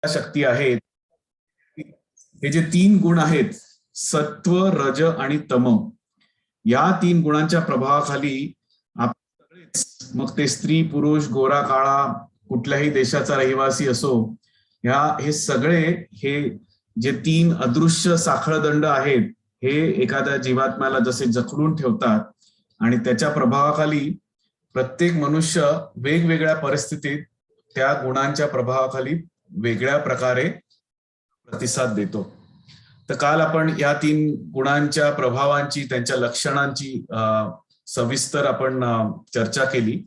शक्ती आहेत. हे जे तीन गुण आहेत, सत्व, रज आणि तम, या तीन गुणांच्या प्रभावाखाली आपण सगळेच, मग ते स्त्री पुरुष, गोरा काळा, कुठल्याही देशाचा रहिवासी असो, हे सगळे, हे जे तीन अदृश्य साखळदंड आहेत, हे एखाद्या जीवात्म्याला जसे जखडून ठेवतात आणि त्याच्या प्रभावाखाली प्रत्येक मनुष्य वेगवेगळ्या परिस्थितीत त्या गुणांच्या प्रभावाखाली वेगळ्या प्रकारे प्रतिसाद देतो. तर काल आपण या तीन गुणांच्या प्रभावांची, त्यांच्या लक्षणांची सविस्तर आपण चर्चा केली.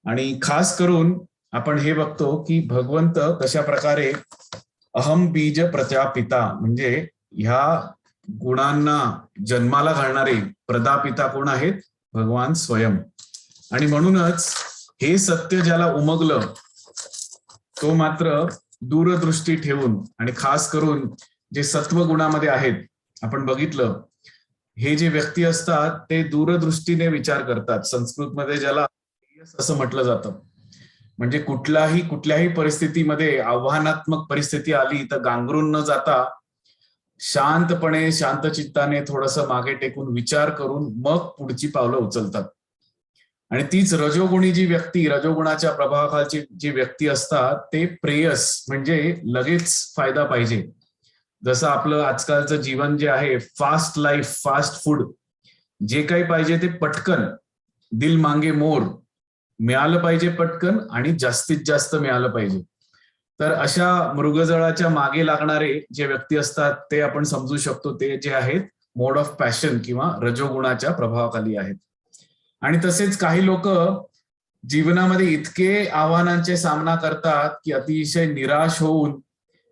आणि खास करून आपण हे बघतो की भगवंत कशा प्रकारे अहम बीज प्रजापिता, म्हणजे ह्या गुणांना जन्माला घालणारे प्रदापिता कोण आहेत? भगवान स्वयं. आणि म्हणूनच हे सत्य ज्याला उमगलं, तो मात्र दूरदृष्टी ठेवून, आणि खास करून जे सत्व गुणामध्ये आहेत, आपण बघितलं, हे जे व्यक्ती असतात ते दूरदृष्टीने विचार करतात. संस्कृतमध्ये ज्याला असं म्हटलं जातं. म्हणजे कुठल्याही परिस्थितीमध्ये आव्हानात्मक परिस्थिती आली तर गांगरून न जाता शांतपणे, शांतचित्ताने थोडंसं मागे टेकून विचार करून मग पुढची पावलं उचलतात. आणि तीच रजोगुणी जी व्यक्ती, रजोगुणाच्या प्रभावाखालची जी व्यक्ती असतात, ते प्रेयस, म्हणजे लगेच फायदा पाहिजे. जसं आपलं आजकालचं जीवन जे आहे, फास्ट लाईफ, फास्ट फूड, जे काही पाहिजे ते पटकन, दिल मांगे मोर, मिळालं पाहिजे पटकन आणि जास्तीत जास्त मिळालं पाहिजे. तर अशा मृगजळाच्या मागे लागणारे जे व्यक्ती असतात, ते आपण समजू शकतो ते जे आहेत मोड ऑफ पॅशन किंवा रजोगुणाच्या प्रभावाखाली आहेत. आणि तसेच काही लोक जीवनामध्ये इतके आव्हानांचे सामना करतात की अतिशय निराश होऊन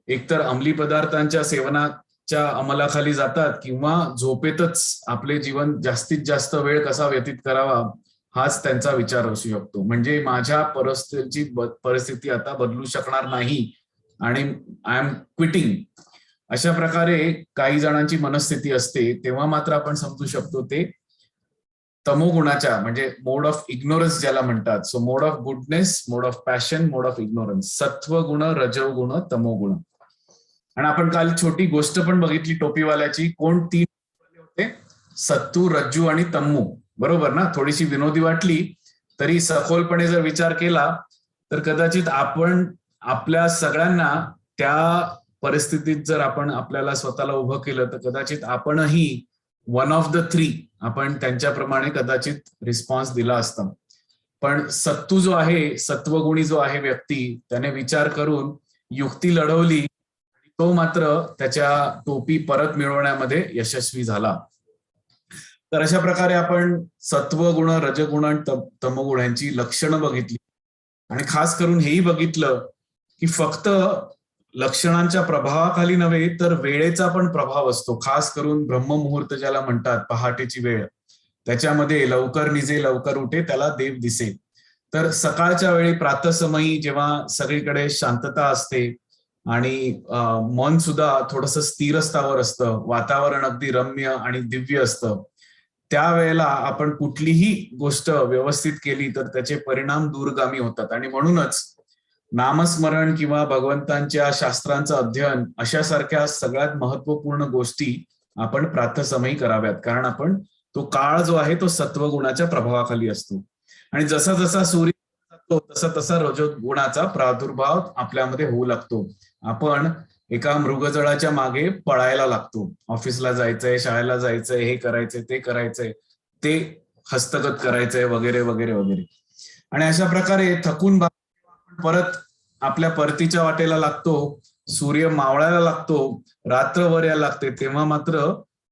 एकतर अंमली पदार्थांच्या सेवनाच्या अंमलाखाली जातात किंवा झोपेतच आपले जीवन जास्तीत जास्त वेळ कसा व्यतीत करावा हाच त्यांचा विचार असू शकतो. म्हणजे माझ्या परिस्थिती आता बदलू शकणार नाही आणि आय एम क्विटिंग, अशा प्रकारे काही जणांची मनस्थिती असते. तेव्हा मात्र आपण समजू शकतो ते तमोगुणाच्या, म्हणजे मोड ऑफ इग्नोरन्स ज्याला म्हणतात. So mode of goodness, mode of passion, mode of ignorance, सत्वगुण, रजोगुण, तमोगुण. आणि आपण काल छोटी गोष्ट पण बघितली टोपीवाल्याची. कोण तीन होते? सत्तू, रज्जू आणि तम्मू, बरोबर ना? थोडीशी विनोदी वाटली तरी सखोलपणे जर विचार केला तर कदाचित आपण आपल्या सगळ्यांना त्या परिस्थितीत जर आपण आपल्याला स्वतःला उभं केलं तर कदाचित आपणही वन ऑफ द थ्री, आपण त्यांच्याप्रमाणे कदाचित रिस्पॉन्स दिला असता. पण सत्तू जो आहे, सत्वगुणी जो आहे व्यक्ती, त्याने विचार करून युक्ती लढवली, तो मात्र त्याच्या टोपी परत मिळवण्यामध्ये यशस्वी झाला. तर अशा प्रकारे आपण सत्वगुण, रजगुण आणि तमोगुण यांची लक्षणं बघितली. आणि खास करून हेही बघितलं की फक्त लक्षणांच्या प्रभावाखाली नव्हे तर वेळेचा पण प्रभाव असतो. खास करून ब्रह्ममुहूर्त ज्याला म्हणतात, पहाटेची वेळ, त्याच्यामध्ये लवकर निजे लवकर उठे त्याला देव दिसे. तर सकाळच्या वेळी, प्रातःसमयी, जेव्हा सगळीकडे शांतता असते आणि मन सुद्धा थोडंसं स्थिर स्थावर असतं, वातावरण अगदी रम्य आणि दिव्य असतं, त्यावेळेला आपण कुठलीही गोष्ट व्यवस्थित केली तर त्याचे परिणाम दूरगामी होतात. आणि म्हणूनच नामस्मरण किंवा भगवंतांच्या शास्त्रांचं अध्ययन अशासारख्या सगळ्यात महत्वपूर्ण गोष्टी आपण प्रातःसमयी कराव्यात. कारण आपण तो काळ जो आहे तो सत्वगुणाच्या प्रभावाखाली असतो. आणि जसा जसा सूर्य तसा तसा रजोगुणाचा प्रादुर्भाव आपल्यामध्ये होऊ लागतो. आपण एका मृगजळाच्या मागे पळायला लागतो. ऑफिसला जायचंय, शाळेला जायचंय, हे करायचंय, ते करायचंय, ते हस्तगत करायचंय, वगैरे वगैरे वगैरे. आणि अशा प्रकारे थकून परत आपल्या परतीच्या वाटेला लागतो, सूर्य मावळायला लागतो, रात्र वर यायला लागते, तेव्हा मात्र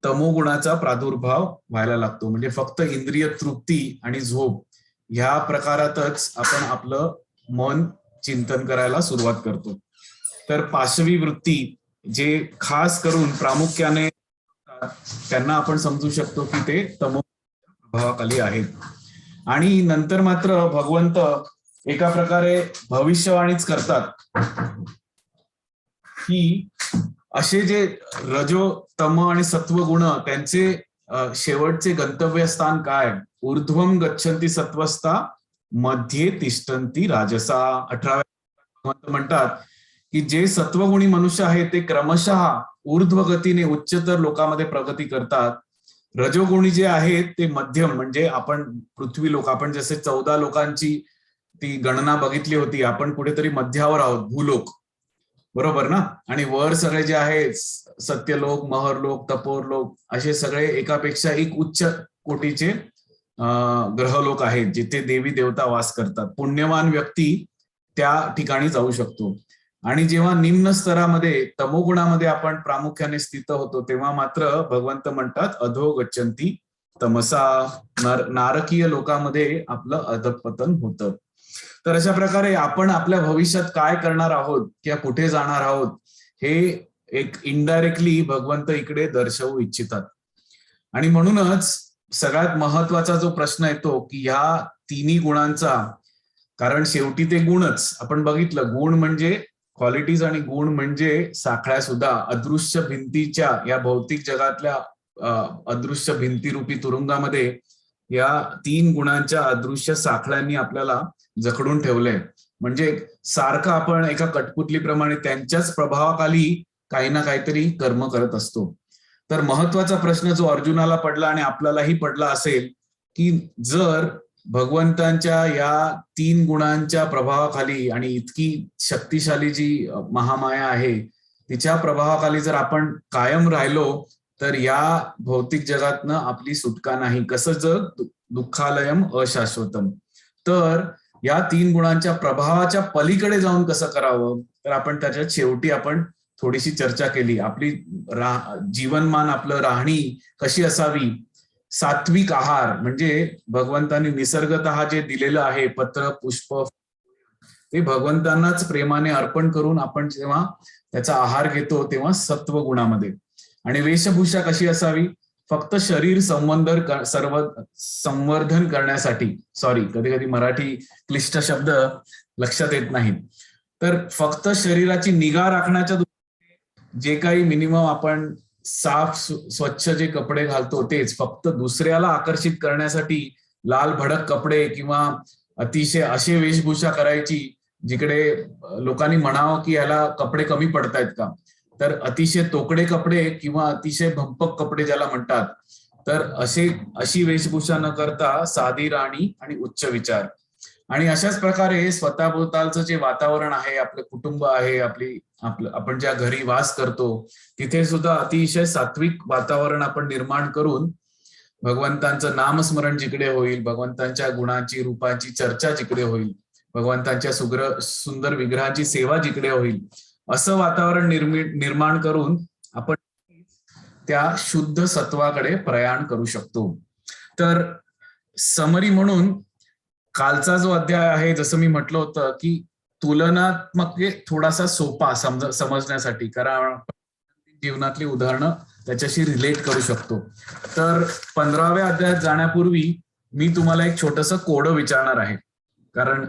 तमोगुणाचा प्रादुर्भाव व्हायला लागतो. म्हणजे फक्त इंद्रिय तृप्ती आणि झोप ह्या प्रकारातच आपण आपलं मन चिंतन करायला सुरुवात करतो. तर पाशवी वृत्ती, जे खास करून प्रामुख्याने त्यांना आपण समजू शकतो की ते तमो प्रभावाखाली आहेत. आणि नंतर मात्र भगवंत एका प्रकारे भविष्यवाणीच करतात की असे जे रजो, तम आणि सत्व गुण, त्यांचे शेवटचे गंतव्यस्थान काय? ऊर्ध्वम गच्छन्ति सत्वस्ता, मध्ये तिष्ठन्ति राजसा. 18व्या म्हणतात की जे सत्वगुणी मनुष्य आहे ते क्रमशः ऊर्ध्वगतीने उच्चतर लोकांमध्ये प्रगती करतात. रजोगुणी जे आहेत ते मध्यम, म्हणजे आपण पृथ्वी लोक, आपण जसे 14 लोकांची ती गणना बघितली होती, आपण कुठेतरी मध्यावर आहोत, भूलोक, बरोबर ना. आणि वर सगळे जे आहेत सत्यलोक, महरलोक, तपोरलोक, असे सगळे एकापेक्षा एक उच्च कोटीचे ग्रहलोक आहेत जिथे देवी देवता वास करतात. पुण्यवान व्यक्ती त्या ठिकाणी जाऊ शकतो. आणि जेव्हा निम्न स्तरामध्ये तमोगुणामध्ये आपण प्रामुख्याने स्थित होतो तेव्हा मात्र भगवंत म्हणतात अधो गच्छन्ति तमसा, नारकीय लोकांमध्ये आपलं अधपतन होतं. तर अशा प्रकारे आपण आपल्या भविष्यात काय करणार आहोत किंवा कुठे जाणार आहोत हे एक इनडायरेक्टली भगवंत इकडे दर्शवू इच्छितात. आणि म्हणूनच सगळ्यात महत्वाचा जो प्रश्न येतो की ह्या तिन्ही गुणांचा, कारण शेवटी ते गुणच आपण बघितलं, गुण म्हणजे क्वालिटीज आणि गुण म्हणजे साखळ्या सुद्धा अदृश्य भिंतीच्या या भौतिक जगातल्या अदृश्य भिंतीरूपी तुरुंगामध्ये या 3 गुणांच्या अदृश्य साखळ्यांनी आपल्याला जखडून ठेवलंय. म्हणजे सारखं आपण एका कठपुतलीप्रमाणे त्यांच्याच प्रभावाखाली काही ना काहीतरी कर्म करत असतो. तर महत्वाचा प्रश्न जो अर्जुनाला पडला आणि आपल्यालाही पडला असेल की जर भगवंतांच्या या 3 गुणांच्या प्रभावाखाली आणि इतकी शक्तिशाली जी महामाया आहे तिच्या प्रभावाखाली जर आपण कायम राहिलो तर या भौतिक जगातनं आपली सुटका नाही. कसं जग दुःखालयम अशाश्वतम. तर या 3 गुणांच्या प्रभावाच्या पलीकडे जाऊन कसं करावं, तर आपण त्याच्यात शेवटी आपण थोडीशी चर्चा केली. आपली जीवनमान, आपलं राहणी कशी असावी, सात्विक आहार म्हणजे भगवंतांनी निसर्गतः जे दिलेलं आहे, पत्र पुष्प, ते भगवंतांनाच प्रेमाने अर्पण करून आपण जेव्हा त्याचा आहार घेतो तेव्हा सत्व गुणामध्ये. आणि वेशभूषा कशी असावी, फक्त शरीर संवर्धन करण्यासाठी, सॉरी कधी कधी मराठी क्लिष्ट शब्द लक्षात येत नाहीत, तर फक्त शरीराची निगा राखण्याच्या जे काही मिनिमम आपण साफ स्वच्छ जे कपडे घालतो तेच, फक्त दुसऱ्याला आकर्षित करण्यासाठी लाल भडक कपडे किंवा अतिशय असे वेशभूषा करायची जिकडे लोकांनी म्हणावं की याला कपडे कमी पडतायत का, तर अतिशय तोकडे कपडे किंवा अतिशय भंपक कपडे ज्याला म्हणतात, तर अशी वेशभूषा न करता साधी राहणी आणि उच्च विचार. आणि अशाच प्रकारे स्वतःभोवतालचं जे वातावरण आहे, आपलं कुटुंब आहे, आपण ज्या घरी वास करतो तिथे सुद्धा अतिशय सात्विक वातावरण आपण निर्माण करून भगवंतांचं नामस्मरण जिकडे होईल, भगवंतांच्या गुणांची रूपांची चर्चा जिकडे होईल, भगवंतांच्या सुंदर विग्रहाची सेवा जिकडे होईल, असं वातावरण निर्माण करून आपण त्या शुद्ध सत्वाकडे प्रयाण करू शकतो. तर समरी म्हणून कालचा जो अध्याय आहे, जसं मी म्हटलं होतं की तुलनात्मक थोडासा सोपा समजण्यासाठी, कारण जीवनातली उदाहरणं त्याच्याशी रिलेट करू शकतो. तर 15व्या अध्यायात जाण्यापूर्वी मी तुम्हाला एक छोटंसं कोडं विचारणार आहे, कारण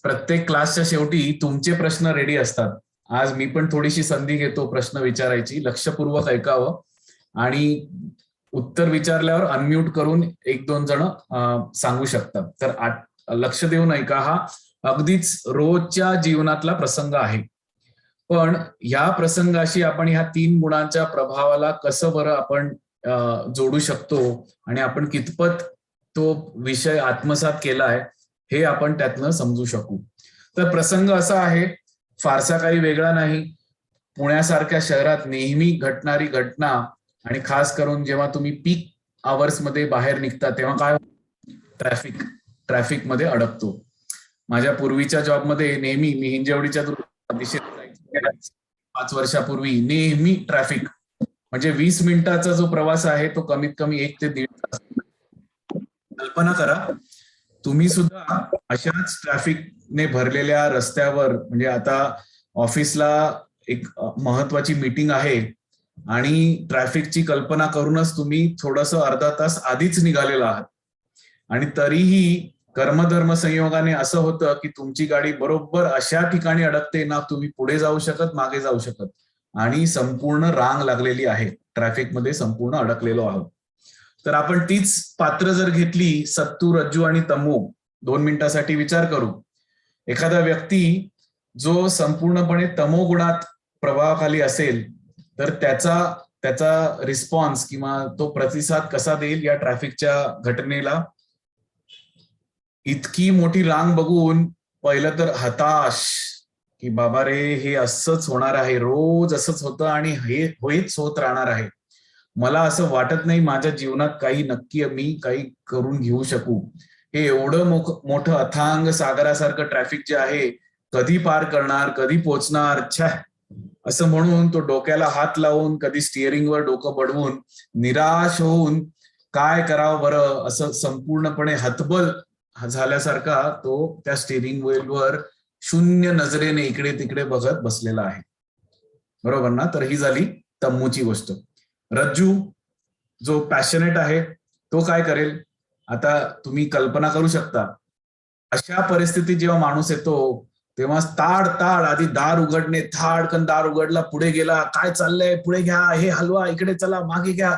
प्रत्येक क्लासच्या शेवटी तुमचे प्रश्न रेडी असतात. आज मी पण थोडीशी संधी घेतो प्रश्न विचारायची, लक्षपूर्वक ऐकावं आणि उत्तर विचारल्यावर अनम्यूट करून 1-2 जण सांगू शकतात. तर लक्ष देऊन ऐका, हा अगदीच रोजच्या जीवनातला प्रसंग आहे, पण ह्या प्रसंगाशी आपण ह्या 3 गुणांच्या प्रभावाला कसं बरं आपण जोडू शकतो आणि आपण कितपत तो विषय आत्मसात केलाय हे आपण त्यातनं समजू शकू. तर प्रसंग असा आहे, फारसा काही वेगळा नाही. पुण्यासारख्या शहरात नेहमी घडणारी घटना, आणि खास करून जेव्हा तुम्ही पीक आवर्स मध्ये बाहेर निघता तेव्हा काय, ट्रॅफिक मध्ये अडकतो. माझ्या पूर्वीच्या जॉबमध्ये नेहमी मी हिंजवडीच्या दिशेने जायचो 5 वर्षापूर्वी, नेहमी ट्रॅफिक, म्हणजे 20 मिनिटाचा जो प्रवास आहे तो कमीत कमी 1 ते 1.5 तास. कल्पना करा तुम्ही सुद्धा अशाच ट्रॅफिकने भरलेल्या रस्त्यावर, म्हणजे आता ऑफिसला एक महत्वाची मीटिंग आहे आणि ट्रॅफिकची कल्पना करूनच तुम्ही थोडंसं अर्धा तास आधीच निघालेला आहात, आणि तरीही कर्मधर्म संयोगाने असं होतं की तुमची गाडी बरोबर अशा ठिकाणी अडकते ना तुम्ही पुढे जाऊ शकत, मागे जाऊ शकत, आणि संपूर्ण रांग लागलेली आहे, ट्रॅफिकमध्ये संपूर्ण अडकलेलो आहोत. तर आपण तीच पात्र जर घेतली, सत्तू, रज्जू आणि तमो, 2 मिनिटासाठी विचार करू. एखादा व्यक्ती जो संपूर्णपणे तमोगुणात प्रभावाखाली असेल तर त्याचा रिस्पॉन्स किंवा तो प्रतिसाद कसा देईल या ट्रॅफिकच्या घटनेला. इतकी मोठी रांग बघून पहिलं तर हताश, की बाबा रे हे असंच होणार आहे, रोज असंच होतं आणि हे हेच होत राहणार आहे. मला असं वाटत नाही माझ्या जीवनात काही नक्की मी काही करून घेऊ शकू. हे एवढं मोठं अथांग सागरासारखं ट्रॅफिक जे आहे, कधी पार करणार, कधी पोहोचणार, छ्या असं म्हणून तो डोक्याला हात लावून, कधी स्टिअरिंगवर डोकं बडवून, निराश होऊन काय करावं बरं असं संपूर्णपणे हतबल झाल्यासारखा तो त्या स्टिअरिंग व्हीलवर शून्य नजरेने इकडे तिकडे बघत बसलेला आहे. बरोबर ना. तर ही झाली तम्मूची गोष्ट. रज्जू जो पॅशनेट आहे तो काय करेल, आता तुम्ही कल्पना करू शकता. अशा परिस्थितीत जेव्हा माणूस येतो तेव्हा ताड ताड आधी दार उघडणे, थाडकन दार उघडला, पुढे गेला, काय चाललंय, पुढे घ्या, हे हलवा, इकडे चला, मागे घ्या,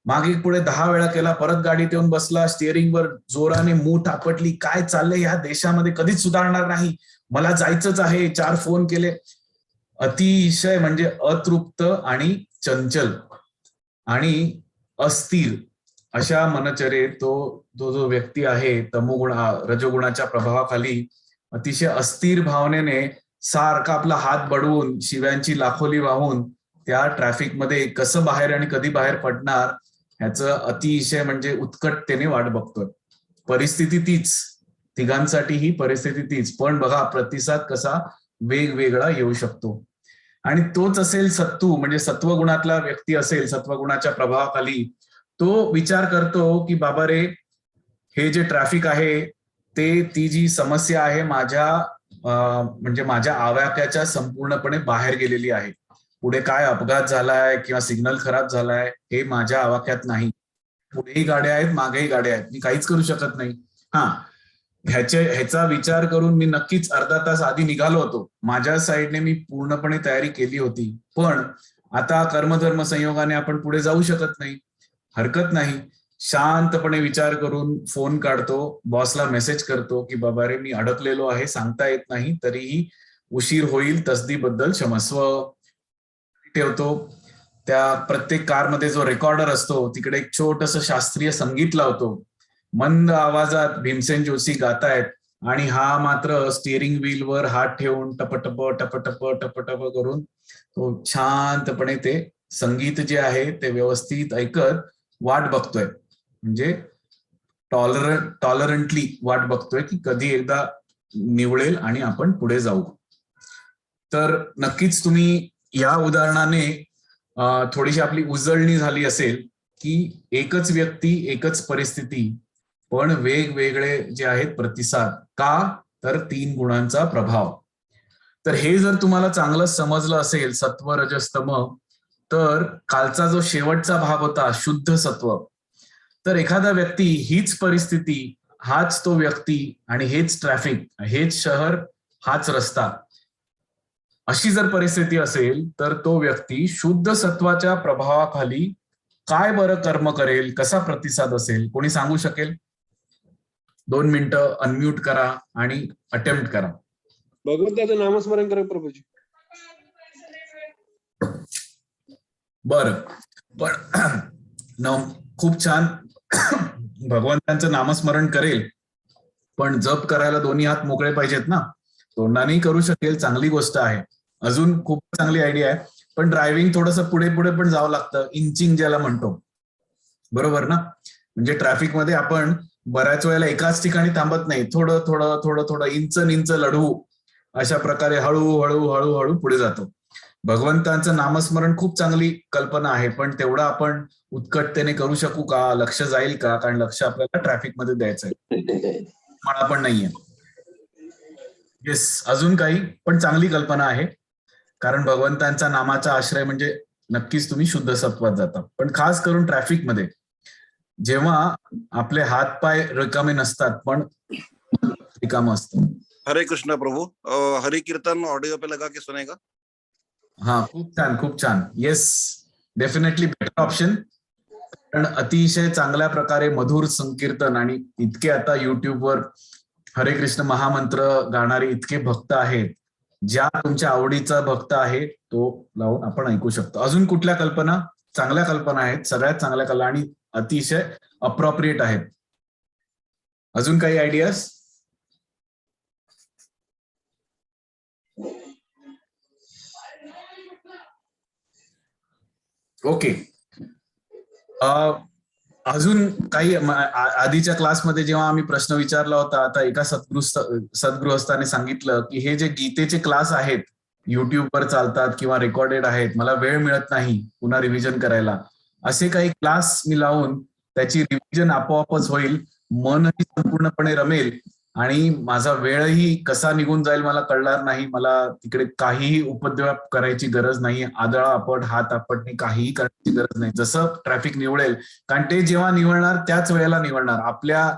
मागे पुढे 10 वेळा केला, परत गाडीत येऊन बसला, स्टिअरिंगवर जोराने मूठ आपटली, काय चाललंय ह्या देशामध्ये कधीच सुधारणार नाही, मला जायचंच आहे, 4 फोन केले. अतिशय म्हणजे अतृप्त आणि चंचल आणि अस्थिर अशा मनचर्येत तो जो व्यक्ती आहे तमोगुण रजोगुणाच्या प्रभावाखाली अतिशय अस्थिर भावनेने सारखा आपला हात बडवून शिव्यांची लाखोली वाहून त्या ट्रॅफिकमध्ये कसं बाहेर आणि कधी बाहेर पडणार ह्याचं अतिशय म्हणजे उत्कटतेने वाट बघतोय. परिस्थिती तीच, तिघांसाठी ही परिस्थिती तीच, पण बघा प्रतिसाद कसा वेगवेगळा येऊ शकतो. आणि तोच असेल सत्तू म्हणजे सत्वगुणातला व्यक्ती असेल, सत्वगुणाच्या प्रभावाखाली तो विचार करतो की बाबा रे हे जे ट्रॅफिक आहे ते ती जी समस्या आहे माझ्या म्हणजे माझ्या आवाक्याच्या संपूर्णपणे बाहेर गेलेली आहे. पुढे काय अपघात झालाय किंवा सिग्नल खराब झालाय हे माझ्या आवाक्यात नाही. पुढेही गाड्या आहेत, मागेही गाड्या आहेत, मी काहीच करू शकत नाही. हा, ह्याचा विचार करून मी नक्कीच अर्धा तास आधी निघालो होतो. माझ्या साईडने मी पूर्णपणे तयारी केली होती, पण आता कर्मधर्म संयोगाने आपण पुढे जाऊ शकत नाही. हरकत नाही, शांतपणे विचार करून फोन काढतो, बॉसला मेसेज करतो की बाबा रे मी अडकलेलो आहे, सांगता येत नाही, तरीही उशीर होईल, तसदीबद्दल क्षमस्व. ठेवतो. त्या प्रत्येक कारमध्ये जो रेकॉर्डर असतो तिकडे एक छोटस शास्त्रीय संगीत लावतो. मंद आवाजात भीमसेन जोशी गातायत आणि हा मात्र स्टिअरिंग व्हीलवर हात ठेवून टपटप टपटप टपटप करून तो शांतपणे ते संगीत जे आहे ते व्यवस्थित ऐकत वाट बघतोय. म्हणजे टॉलरंटली वाट बघतोय की कधी एकदा निवळेल आणि आपण पुढे जाऊ. तर नक्कीच तुम्ही या उदाहरणाने थोडीशी आपली उजळणी झाली असेल की एकच व्यक्ती, एकच परिस्थिती, पण वेगवेगळे जे आहेत प्रतिसाद. का? तर 3 गुणांचा प्रभाव. तर हे जर तुम्हाला चांगलं समजलं असेल सत्व रजस तम, तर कालचा जो शेवटचा भाग होता शुद्ध सत्व, तर एखादा व्यक्ती हीच परिस्थिती, हाच तो व्यक्ती आणि हेच ट्रॅफिक, हेच शहर, हाच रस्ता, अशी जर परिस्थिती असेल तर तो व्यक्ती शुद्ध सत्वाच्या प्रभावाखाली काय बरं कर्म करेल, कसा प्रतिसाद असेल, कोणी सांगू शकेल? 2 मिनिटं अनम्यूट करा आणि अटेम्प्ट करा. भगवंताचं नामस्मरण करा प्रभूजी. बरं, पण खूप छान. भगवंतांचं नामस्मरण करेल, पण जप करायला दोन्ही हात मोकळे पाहिजेत ना. तोंडानेही करू शकेल, चांगली गोष्ट आहे, अजून खूप चांगली आयडिया आहे. पण ड्रायव्हिंग थोडंसं पुढे पुढे पण जावं लागतं, इंचिंग ज्याला म्हणतो, बरोबर ना. म्हणजे ट्रॅफिकमध्ये आपण बऱ्याच वेळेला एकाच ठिकाणी थांबत नाही, थोडं थोडं थोडं थोडं इंच लढवू अशा प्रकारे हळूहळू हळूहळू पुढे जातो. भगवंतांचं नामस्मरण खूप चांगली कल्पना आहे, पण तेवढं आपण उत्कटतेने करू शकू का? लक्ष जाईल का? कारण लक्ष आपल्याला ट्रॅफिकमध्ये द्यायचंय, मला पण नाहीये. येस, अजून काही? पण चांगली कल्पना आहे, कारण भगवंतांचा नामाचा आश्रय म्हणजे नक्कीच तुम्ही शुद्ध सत्वात जाता. पण खास करून ट्रॅफिकमध्ये जेव्हा आपले हात पाय रिकामे नसतात पण रिकाम असतं. हरे कृष्णा प्रभु, हरि कीर्तन ऑडियो पे लगा के सुनेगा? हा, खूप छान, खूप छान. Yes, definitely better option. कारण अतिशय चांगल्या प्रकारे मधुर संकीर्तन आणि इतके आता युट्यूबवर हरे कृष्ण महामंत्र गाणारे इतके भक्त आहेत, ज्या तुमच्या आवडीचा भक्त आहे तो लावून आपण ऐकू शकतो. अजून कुठल्या कल्पना? चांगल्या कल्पना आहेत, सगळ्यात चांगल्या कल्पना आणि अतिशय अप्रोप्रिएट आहेत. अजून काही आयडियाज? ओके. अजून काही आधीच्या क्लासमध्ये जेव्हा आम्ही प्रश्न विचारला होता, आता एका सद्गृहस्थाने सांगितलं की हे जे गीतेचे क्लास आहेत युट्यूबवर चालतात किंवा रेकॉर्डेड आहेत, मला वेळ मिळत नाही पुन्हा रिव्हिजन करायला. असे काही क्लास मी लावून त्याची रिव्हिजन आपोआपच होईल, मनही संपूर्णपणे रमेल आणि माझा वेळही कसा निघून जाईल मला कळणार नाही. मला तिकडे काहीही उपद्व्याप करायची गरज नाही, आदळा आपट हात आपटणे काहीही करण्याची गरज नाही. जसं ट्रॅफिक निवडेल, कारण ते जेव्हा निवडणार त्याच वेळेला निवडणार. आपल्या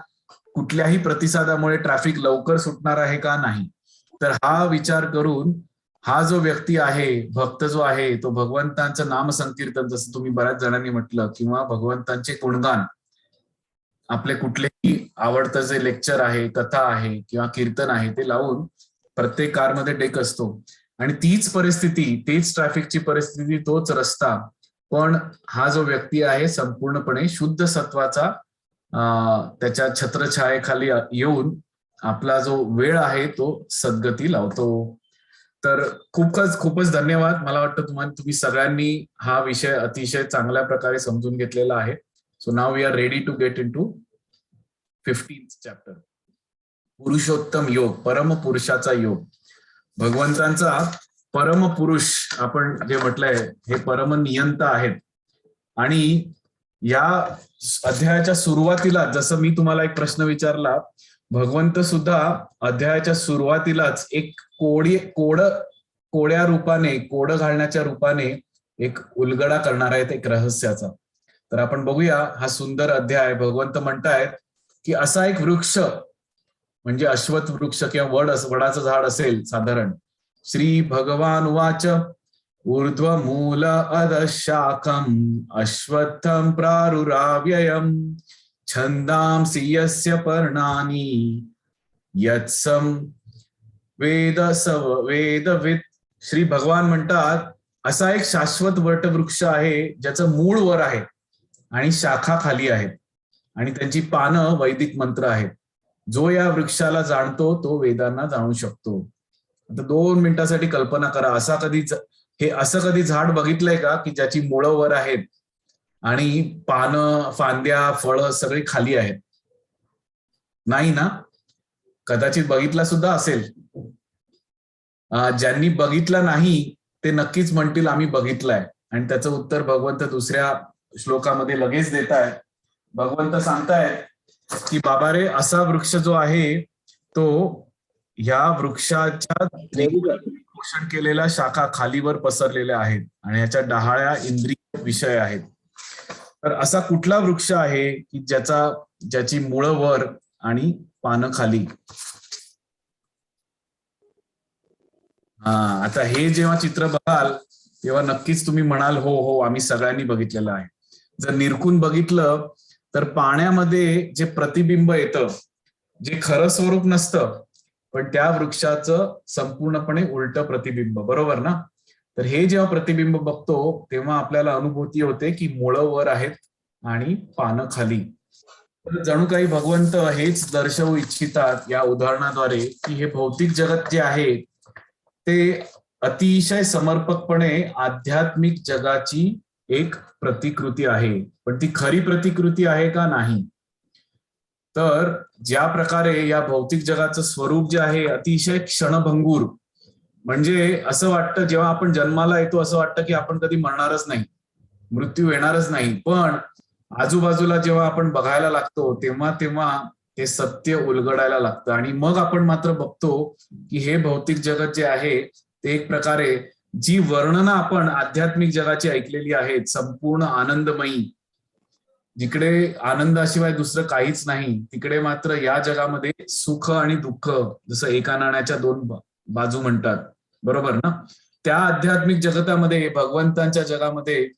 कुठल्याही प्रतिसादामुळे ट्रॅफिक लवकर सुटणार आहे का? नाही. तर हा विचार करून हा जो व्यक्ती आहे, भक्त जो आहे, तो भगवंतांचं नाम संकीर्तन, जसं तुम्ही बऱ्याच जणांनी म्हटलं, किंवा भगवंतांचे गुणगान, आपले कुठलेही आवडतं जे लेक्चर आहे, कथा आहे किंवा कीर्तन आहे ते लावून प्रत्येक कारमध्ये टेक असतो. आणि तीच परिस्थिती, तेच ट्रॅफिकची परिस्थिती, तोच रस्ता, पण हा जो व्यक्ती आहे संपूर्णपणे शुद्ध सत्वाचा त्याच्या छत्रछायेखाली येऊन आपला जो वेळ आहे तो सद्गती लावतो. तर खूपच धन्यवाद. मला वाटतं तुम्ही सगळ्यांनी हा विषय अतिशय चांगल्या प्रकारे समजून घेतलेला आहे. So now we are ready to get into 15th chapter. Purushottam Yog, परमपुरुषाचा योग. भगवंतांचा परमपुरुष आपण जे म्हटलंय हे परमनियंता आहेत. आणि या अध्यायाच्या सुरुवातीला, जसं मी तुम्हाला एक प्रश्न विचारला, भगवंत सुद्धा अध्यायाच्या सुरुवातीलाच एक कोड्या रूपाने, कोड घालण्याच्या रूपाने एक उलगडा करणार आहेत एक रहस्याचा. तर आपण बघूया हा सुंदर अध्याय. भगवंत म्हणतायत की असा एक वृक्ष, म्हणजे अश्वत्थ वृक्ष किंवा वडाचं झाड असेल साधारण. श्री भगवान उवाच ऊर्ध्वमूल अधशाखम् अश्वत्थं प्रारुराव्ययम् छन्दांसि यस्य पर्णानि यत्सं वेदवित्. श्री भगवान म्हणतात असा एक शाश्वत वटवृक्ष आहे ज्याचं मूळ वर आहे आणि शाखा खाली आहेत आणि त्यांची पानं वैदिक मंत्र आहेत. जो या वृक्षाला जाणतो तो वेदांना जाणू शकतो. आता 2 मिनिटांसाठी कल्पना करा, असं कधी झाड बघितलंय का की ज्याची मुळं वर आहेत आणि पानं, फांद्या, फळं सगळी खाली आहेत? नाही ना? कदाचित बघितला सुद्धा असेल. ज्यांनी बघितला नाही ते नक्कीच म्हणतील आम्ही बघितलाय. आणि त्याचं उत्तर भगवंत दुसऱ्या श्लोकामध्ये लगेच देत आहेत. भगवंत सांगतायत की बाबा रे, असा वृक्ष जो आहे तो ह्या वृक्षाच्या पोषण केलेल्या शाखा खालीवर पसरलेल्या आहेत आणि याच्या डहाळ्या इंद्रिय विषय आहेत. तर असा कुठला वृक्ष आहे की ज्याची मुळं वर आणि पानं खाली? आता हे जेव्हा चित्र बघाल तेव्हा नक्कीच तुम्ही म्हणाल हो हो आम्ही सगळ्यांनी बघितलेलं आहे. जर निरखून बघितलं तर पाण्यामध्ये जे प्रतिबिंब येतं, जे खरं स्वरूप नसतं, पण त्या वृक्षाचं संपूर्णपणे उलट प्रतिबिंब, बरोबर ना? तर हे जेव्हा प्रतिबिंब बघतो तेव्हा आपल्याला अनुभूती होते की मुळं वर आहेत आणि पानं खाली. तर जणू काही भगवंत हेच दर्शवू इच्छितात या उदाहरणाद्वारे की हे भौतिक जगत जे आहे ते अतिशय समर्पकपणे आध्यात्मिक जगाची एक प्रतिकृती आहे. पण ती खरी प्रतिकृती आहे का? नाही. तर ज्या प्रकारे या भौतिक जगाचं स्वरूप जे आहे अतिशय क्षणभंगूर, म्हणजे असं वाटतं जेव्हा आपण जन्माला येतो असं वाटतं की आपण कधी मरणारच नाही, मृत्यू येणारच नाही. पण आजूबाजूला जेव्हा आपण बघायला लागतो तेव्हा ते सत्य उलगडायला लागतं आणि मग आपण मात्र बघतो की हे भौतिक जगत जे आहे ते एक प्रकारे जी वर्णनं आपण आध्यात्मिक जगाची ऐकलेली आहेत, संपूर्ण आनंदमयी, जिकडे आनंदाशिवाय दुसरं काहीच नाही, तिकडे मात्र या जगामध्ये सुख आणि दुःख जसं एका नाण्याच्या 2 बाजू म्हणतात, बरोबर ना? त्या आध्यात्मिक जगतामध्ये, भगवंतांच्या जगामध्ये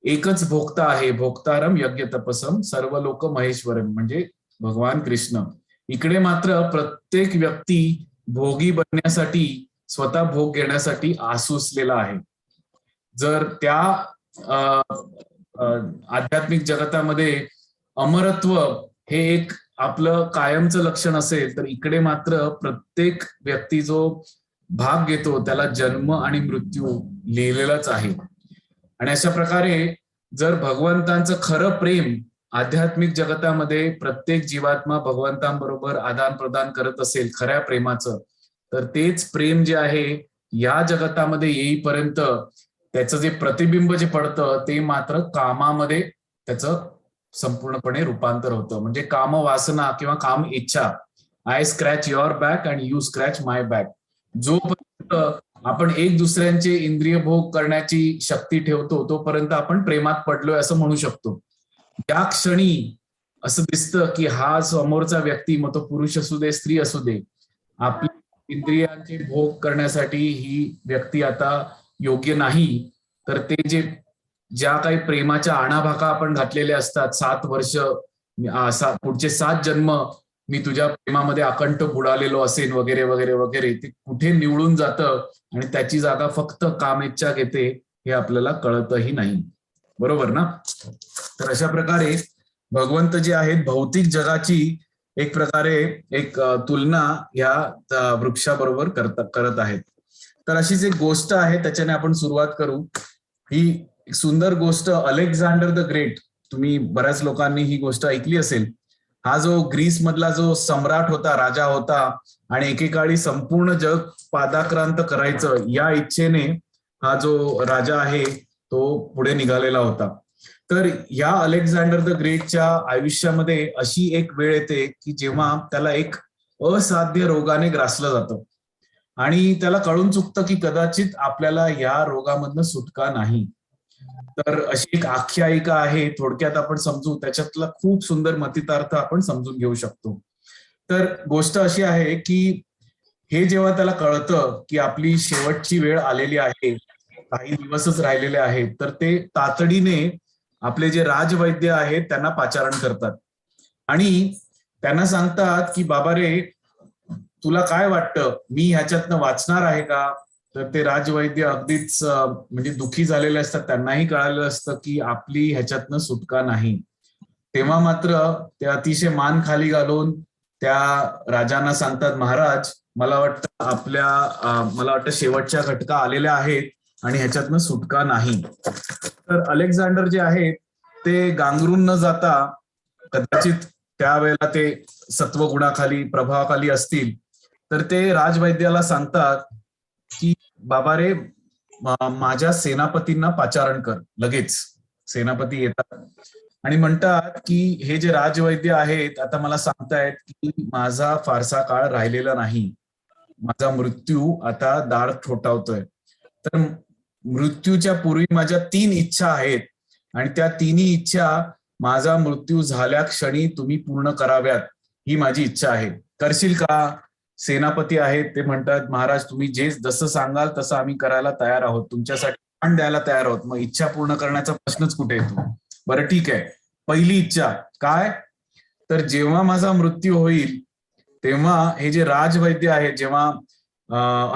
एकच भोक्ता आहे, भोक्तारम यज्ञ तपसम सर्व लोक महेश्वरम, म्हणजे भगवान कृष्ण. इकडे मात्र प्रत्येक व्यक्ती भोगी बनण्यासाठी स्वतः भोग घेण्यासाठी आसुसलेला आहे. जर त्या आध्यात्मिक जगतामध्ये अमरत्व हे एक आपलं कायमचं लक्षण असेल, तर इकडे मात्र प्रत्येक व्यक्ती जो भाग घेतो त्याला जन्म आणि मृत्यू लिहिलेलाच आहे. आणि अशा प्रकारे जर भगवंतांचं खरं प्रेम आध्यात्मिक जगतामध्ये प्रत्येक जीवात्मा भगवंतांबरोबर आदान प्रदान करत असेल खऱ्या प्रेमाचं, तर तेच प्रेम जे आहे या जगतामध्ये येईपर्यंत त्याचं जे प्रतिबिंब जे पडतं ते मात्र कामामध्ये त्याचं संपूर्णपणे रूपांतर होतं. म्हणजे काम वासना किंवा काम इच्छा, I scratch your back and you scratch my back, जोपर्यंत आपण एक दुसऱ्यांचे इंद्रिय भोग करण्याची शक्ती ठेवतो तोपर्यंत आपण प्रेमात पडलोय असं म्हणू शकतो. त्या क्षणी असं दिसतं की हा समोरचा व्यक्ती, मग तो पुरुष असू दे स्त्री असू दे, आपल्या इंद्रियांचे भोग करण्यासाठी ही व्यक्ती आता योग्य नाही. तर ते जे ज्या काही प्रेमाच्या आणाभाका आपण घातलेले असतात, 7 वर्ष पुढचे 7 जन्म मी तुझ्या प्रेमामध्ये अकंठ बुडालेलो असेन वगैरे वगैरे वगैरे, ते कुठे निवळून जातं आणि त्याची जागा फक्त कामेच्छा घेते हे आपल्याला कळतही नाही. बरोबर ना? तर अशा प्रकारे भगवंत जे आहेत भौतिक जगाची एक प्रकारे एक तुलना ह्या वृक्षाबरोबर करत आहेत. तर अशीच एक गोष्ट आहे, त्याच्याने आपण सुरुवात करू. ही एक सुंदर गोष्ट, अलेक्झांडर द ग्रेट, तुम्ही बऱ्याच लोकांनी ही गोष्ट ऐकली असेल. हा जो ग्रीस मधला जो सम्राट होता, राजा होता, आणि एकेकाळी संपूर्ण जग पादाक्रांत करायचं या इच्छेने हा जो राजा आहे तो पुढे निघालेला होता. तर या अलेक्झांडर द ग्रेटच्या आयुष्यामध्ये अशी एक वेळ येते की जेव्हा त्याला एक असाध्य रोगाने ग्रासलं जातं आणि त्याला कळून चुकतं की कदाचित आपल्याला या रोगामधनं सुटका नाही. तर अशी एक आख्यायिका आहे, थोडक्यात आपण समजू, त्याच्यातला खूप सुंदर मतितार्थ आपण समजून घेऊ शकतो. तर गोष्ट अशी आहे की हे जेव्हा त्याला कळतं की आपली शेवटची वेळ आलेली आहे, काही दिवसच राहिलेले आहेत, तर ते तातडीने आपले जे राजवैद्य आहेत त्यांना पाचारण करतात आणि त्यांना सांगतात की बाबा रे, तुला काय वाटतं, मी ह्याच्यातनं वाचणार आहे का? तर ते राजवैद्य अगदीच म्हणजे दुःखी झालेले असतात, त्यांनाही कळालेलं असतं की आपली ह्याच्यातनं सुटका नाही. तेव्हा मात्र ते अतिशय मान खाली घालून त्या राजांना सांगतात, महाराज मला वाटतं शेवटच्या घटका आलेल्या आहेत आणि ह्याच्यातनं सुटका नाही. तर अलेक्झांडर जे आहेत ते गांगरून न जाता, कदाचित त्यावेळेला ते सत्वगुणाखाली प्रभावाखाली असतील, तर ते राजवैद्याला सांगतात की बाबा रे, माझ्या सेनापतींना पाचारण कर. लगेच सेनापती येतात आणि म्हणतात की हे जे राजवैद्य आहेत आता मला सांगतायत की माझा फारसा काळ राहिलेला नाही, माझा मृत्यू आता दार ठोठावतोय. तर मृत्यूच्या पूर्वी माझ्या 3 इच्छा आहेत आणि त्या तिन्ही इच्छा माझा मृत्यू झाल्या क्षणी तुम्ही पूर्ण कराव्यात, ही माझी इच्छा आहे. करशील का? सेनापती आहेत ते म्हणतात, महाराज तुम्ही जसं सांगाल तसं आम्ही करायला तयार आहोत, तुमच्यासाठी प्राण द्यायला तयार आहोत. मग इच्छा पूर्ण करण्याचा प्रश्नच कुठे येतो? बरं ठीक आहे, पहिली इच्छा काय? तर जेव्हा माझा मृत्यू होईल तेव्हा हे जे राजवैद्य आहेत, जेव्हा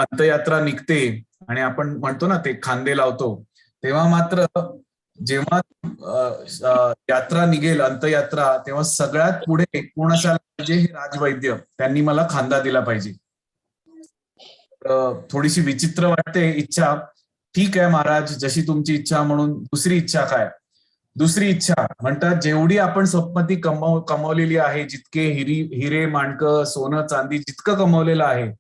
अंत्ययात्रा निघते आणि आपण म्हणतो ना ते खांदे लावतो, तेव्हा मात्र जेव्हा यात्रा निघेल अंत्ययात्रा, तेव्हा सगळ्यात पुढे कोण असायला पाहिजे? हे राजवैद्य, त्यांनी मला खांदा दिला पाहिजे. थोडीशी विचित्र वाटते इच्छा. ठीक आहे महाराज, जशी तुमची इच्छा. म्हणून दुसरी इच्छा काय? दुसरी इच्छा म्हणतात, जेवढी आपण संपत्ती कमवलेली आहे, जितके हिरे माणकं सोनं चांदी जितकं कमवलेलं आहे,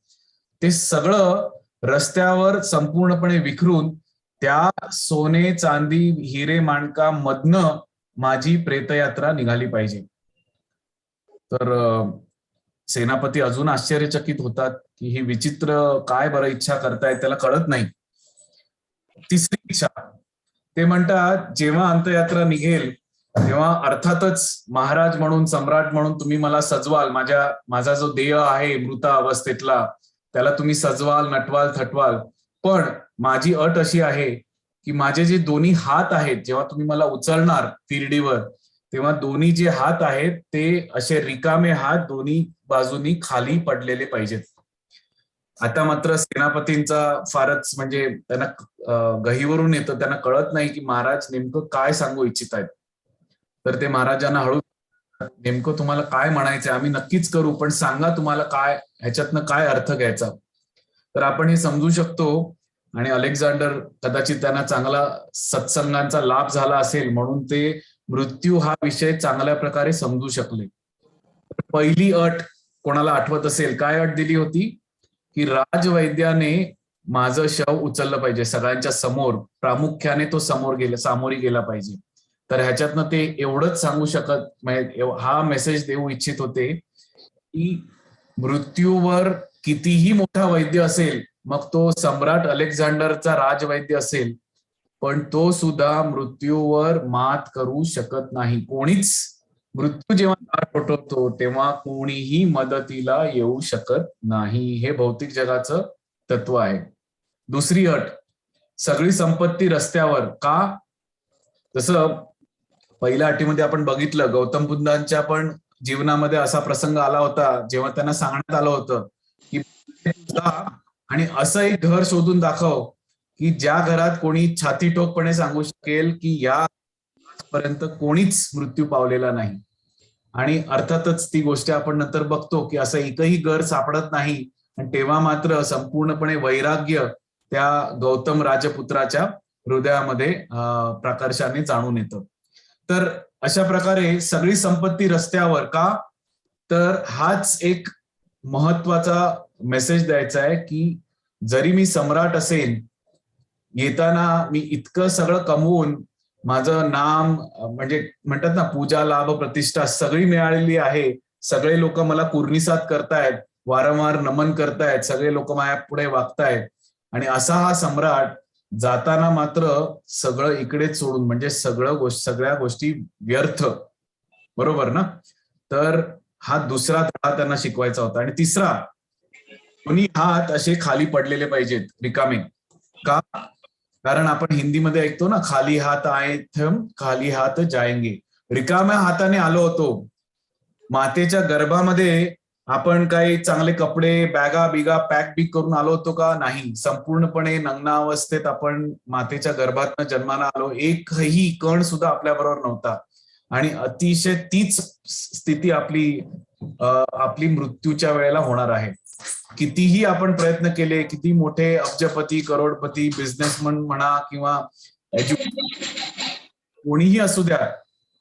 ते सगळं रस्त्यावर संपूर्णपणे विखरून त्या सोने चांदी हिरे माणका मधनं माझी प्रेतयात्रा निघाली पाहिजे. तर सेनापती अजून आश्चर्यचकित होतात की ही विचित्र काय बरं इच्छा करतायत, त्याला कळत नाही. तिसरी इच्छा ते म्हणतात, जेव्हा अंत्ययात्रा निघेल तेव्हा अर्थातच महाराज म्हणून, सम्राट म्हणून तुम्ही मला सजवाल, माझा जो देह आहे मृत अवस्थेतला त्याला तुम्ही सजवाल, नटवाल, थटवाल. पण माझी अट अशी आहे की माझे जे दोन्ही हात आहेत, जेव्हा तुम्ही मला उचलणार तिरडीवर, तेव्हा दोन्ही जे हात आहेत ते असे रिकामे हात दोन्ही बाजूनी खाली पडलेले पाहिजेत. आता मात्र सेनापतींचा फारच म्हणजे त्यांना गहीवरून येतं, त्यांना कळत नाही की महाराज नेमकं काय सांगू इच्छित आहेत. तर ते महाराजांना हळू नेमकं तुम्हाला काय म्हणायचंय, आम्ही नक्कीच करू, पण सांगा तुम्हाला काय ह्याच्यातनं काय अर्थ घ्यायचा. तर आपण हे समजू शकतो. आणि अलेक्झांडर कदाचित त्यांना चांगला सत्संगांचा लाभ झाला असेल म्हणून ते मृत्यू हा विषय चांगल्या प्रकारे समजू शकले. पहिली अट कोणाला आठवत असेल, काय अट दिली होती की राजवैद्याने माझं शव उचललं पाहिजे सगळ्यांच्या समोर, प्रामुख्याने तो सामोरी गेला पाहिजे. तर ह्याच्यातनं ते एवढंच सांगू हा मेसेज देऊ इच्छित होते की मृत्यूवर कितीही मोठा वैद्य असेल, मग तो सम्राट अलेक्झांडरचा राजवैद्य असेल, पण तो सुद्धा मृत्यूवर मात करू शकत नाही. कोणीच मृत्यू जेव्हा दार ठोठवतो तेव्हा कोणीही मदतीला येऊ शकत नाही. हे भौतिक जगाचं तत्व आहे. दुसरी अट, सगळी संपत्ती रस्त्यावर. का? जसं पहिल्या अटीमध्ये आपण बघितलं, गौतम बुद्धांच्या पण जीवनामध्ये असा प्रसंग आला होता जेव्हा त्यांना सांगण्यात आलं होतं की आणि असं एक घर शोधून दाखव की ज्या घरात कोणी छातीठोकपणे सांगू शकेल की या आजपर्यंत कोणीच मृत्यू पावलेला नाही. आणि अर्थातच ती गोष्ट आपण नंतर बघतो की असं एकही घर सापडत नाही. आणि तेव्हा मात्र संपूर्णपणे वैराग्य त्या गौतम राजपुत्राच्या हृदयामध्ये प्रकर्षाने जाणून येतं. तर अशा प्रकारे सगळी संपत्ती रस्त्यावर. का? तर हाच एक महत्वाचा मेसेज द्यायचा आहे की जरी मी सम्राट असेन, येताना मी इतकं सगळं कमवून माझं नाम म्हणजे म्हणतात ना, पूजा लाभ प्रतिष्ठा सगळी मिळालेली आहे, सगळे लोक मला कुर्निसात करतायत, वारंवार नमन करतायत, सगळे लोक माझ्या पुढे वागतायत, आणि असा हा सम्राट जाताना मात्र सगळं इकडेच सोडून, म्हणजे सगळ्या गोष्टी व्यर्थ. बरोबर ना? तर हा दुसरा धडा त्यांना शिकवायचा होता. आणि तिसरा, कोणी हात असे खाली पडलेले पाहिजेत, रिकामे. का? कारण आपण हिंदीमध्ये ऐकतो ना, खाली हात आए थे खाली हात जाएंगे. रिकाम्या हाताने आलो होतो. मातेच्या गर्भामध्ये आपण काही चांगले कपडे, बॅगा बिगा पॅक बिक करून आलो होतो का? नाही. संपूर्णपणे नग्नावस्थेत आपण मातेच्या गर्भातनं जन्माला आलो. एकही कण सुद्धा आपल्याबरोबर नव्हता. आणि अतिशय तीच स्थिती आपली मृत्यूच्या वेळेला होणार आहे. कितीही आपण प्रयत्न केले, किती मोठे अब्जपती, करोडपती, बिझनेसमन म्हणा किंवा कोणीही असू द्या,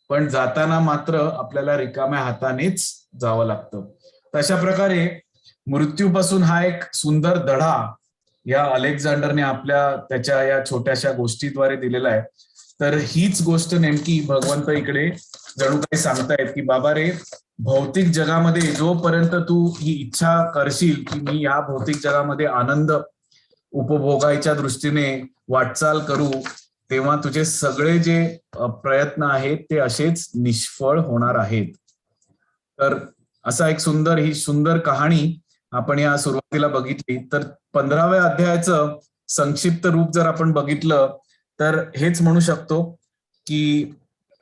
पण जाताना मात्र आपल्याला रिकाम्या हातानेच जावं लागतं. तशा प्रकारे मृत्यूपासून हा एक सुंदर धडा या अलेक्झांडरने त्याच्या या छोट्याशा गोष्टीद्वारे दिलेला आहे. तर हीच गोष्ट नेमकी भगवंत इकडे जणू काही सांगतायत की बाबा रे, भौतिक जगामध्ये जोपर्यंत तू ही इच्छा करशील की मी या भौतिक जगामध्ये आनंद उपभोगायच्या दृष्टीने वाटचाल करू, तेव्हा तुझे सगळे जे प्रयत्न आहेत ते असेच निष्फळ होणार आहेत. तर असा एक ही सुंदर कहाणी आपण या सुरुवातीला बघितली. तर 15व्या अध्यायाचं संक्षिप्त रूप जर आपण बघितलं तर हेच म्हणू शकतो की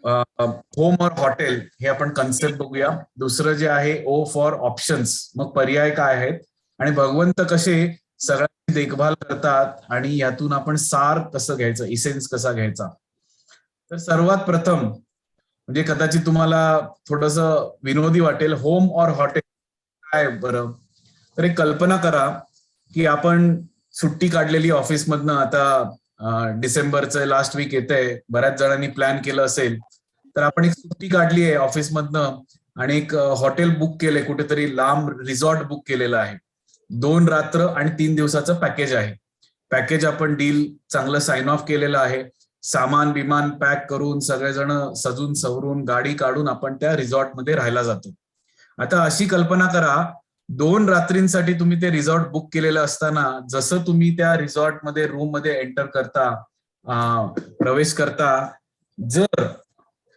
होम और हॉटेल हे आपण कन्सेप्ट बघूया. दुसरं जे आहे ओ फॉर ऑप्शन्स, मग पर्याय काय आहेत, आणि भगवंत कसे सगळ्यांची देखभाल करतात आणि यातून आपण सार कसं घ्यायचं, इसेन्स कसा घ्यायचा. तर सर्वात प्रथम म्हणजे कदाचित तुम्हाला थोडस विनोदी वाटेल, होम और हॉटेल काय बरं. तर एक कल्पना करा की आपण सुट्टी काढलेली ऑफिसमधनं, आता डिसेंबरचं लास्ट वीक येतंय, बऱ्याच जणांनी प्लॅन केलं असेल, तर आपण एक सुट्टी काढली आहे ऑफिसमधनं आणि एक हॉटेल बुक केलंय, कुठेतरी लांब रिसॉर्ट बुक केलेलं आहे. 2 रात्र आणि 3 दिवसाचं पॅकेज आहे. पॅकेज आपण डील चांगलं साइन ऑफ केलेलं आहे. सामान बिमान पॅक करून सगळेजण सजून सवरून गाडी काढून आपण त्या रिसॉर्टमध्ये राहायला जातो. आता अशी कल्पना करा, 2 रात्रींसाठी तुम्ही ते रिसॉर्ट बुक केलेलं असताना जसं तुम्ही त्या रिसॉर्टमध्ये रूम मध्ये एंटर करता, प्रवेश करता, जर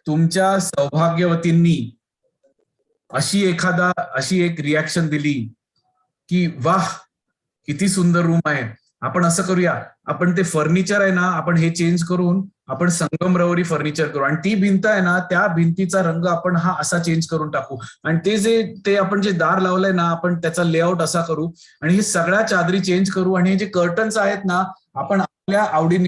तुमच्या सौभाग्यवतींनी अशी एक रिॲक्शन दिली की वाह किती सुंदर रूम आहे, आपण असं करूया, आपण ते फर्निचर आहे ना, आपण हे चेंज करून आपण संगमरवरी फर्निचर करू, आणि ती भिंत आहे ना, त्या भिंतीचा रंग आपण हा असा चेंज करून टाकू, आणि ते आपण जे दार लावलंय ना, आपण त्याचा लेआउट असा करू, आणि हे सगळ्या चादरी चेंज करू, आणि हे जे कर्टन्स आहेत ना, आपण आपल्या आवडीने.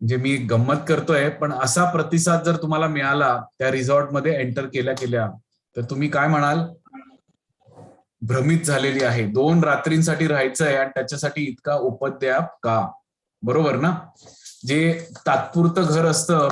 म्हणजे मी गंमत करतोय, पण असा प्रतिसाद जर तुम्हाला मिळाला त्या रिसॉर्टमध्ये एंटर केल्या केल्या, तर तुम्ही काय म्हणाल? भ्रमित झालेली आहे, 2 रात्रींसाठी राहायचं आहे आणि त्याच्यासाठी इतका उपद्व्याप का? बरोबर ना? जे तात्पुरतं घर असतं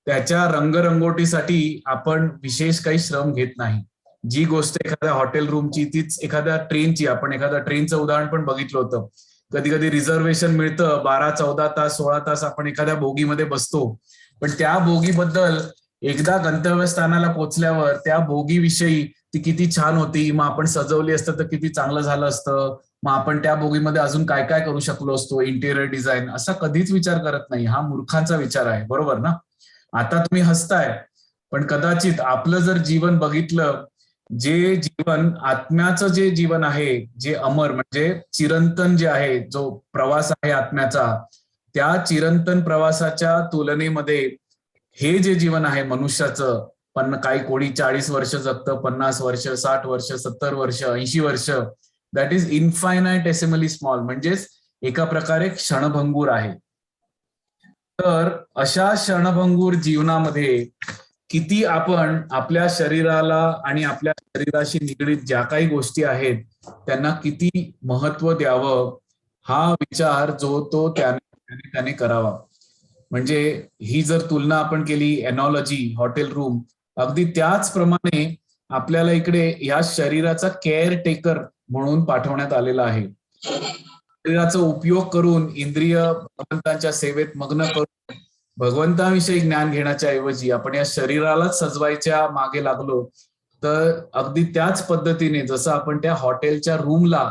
त्याच्या रंगरंगोटीसाठी आपण विशेष काही श्रम घेत नाही. जी गोष्ट एखाद्या हॉटेल रूमची, तीच एखाद्या ट्रेनची, आपण एखाद्या ट्रेनचं उदाहरण पण बघितलं होतं. कधी कधी रिझर्वेशन मिळतं, 12, 14 तास, 16 तास आपण एखाद्या बोगीमध्ये बसतो, पण त्या बोगीबद्दल एकदा गंतव्यस्थानाला पोहोचल्यावर त्या बोगीविषयी ती किती छान होती, मग आपण सजवली असतं तर किती चांगलं झालं असतं, मग आपण त्या बोगीमध्ये अजून काय काय करू शकलो असतो, इंटिरियर डिझाईन, असा कधीच विचार करत नाही. हा मूर्खांचा विचार आहे, बरोबर ना? आता तुम्ही हसताय, पण कदाचित आपलं जर जीवन बघितलं, जे जीवन आत्म्याचं जे जीवन आहे, जे अमर म्हणजे चिरंतन जे आहे, जो प्रवास आहे आत्म्याचा, त्या चिरंतन प्रवासाच्या तुलनेमध्ये हे जे जीवन आहे मनुष्याचं, पण काही कोणी 40 वर्ष जगतं, 50 वर्ष, 60 वर्ष, 70 वर्ष, 80 वर्ष, दॅट इज इन्फायनाइटेसिमली स्मॉल, म्हणजेच एका प्रकारे क्षणभंगूर आहे. तर अशा क्षणभंगूर जीवनामध्ये किती आपण आपल्या शरीराला आणि आपल्या शरीराशी निगडीत ज्या काही गोष्टी आहेत त्यांना किती महत्व द्यावं, हा विचार जो तो त्याने करावा. म्हणजे ही जर तुलना आपण केली, एनॉलॉजी, हॉटेल रूम, अगदी त्याचप्रमाणे आपल्याला इकडे या शरीराचा केअर टेकर म्हणून पाठवण्यात आलेला आहे. शरीराचा उपयोग करून इंद्रिय भगवंतांच्या सेवेत मग्न करून भगवंताविषयी ज्ञान घेण्याच्या ऐवजी आपण या शरीरालाच सजवायच्या मागे लागलो, तर अगदी त्याच पद्धतीने जसं आपण त्या हॉटेलच्या रूमला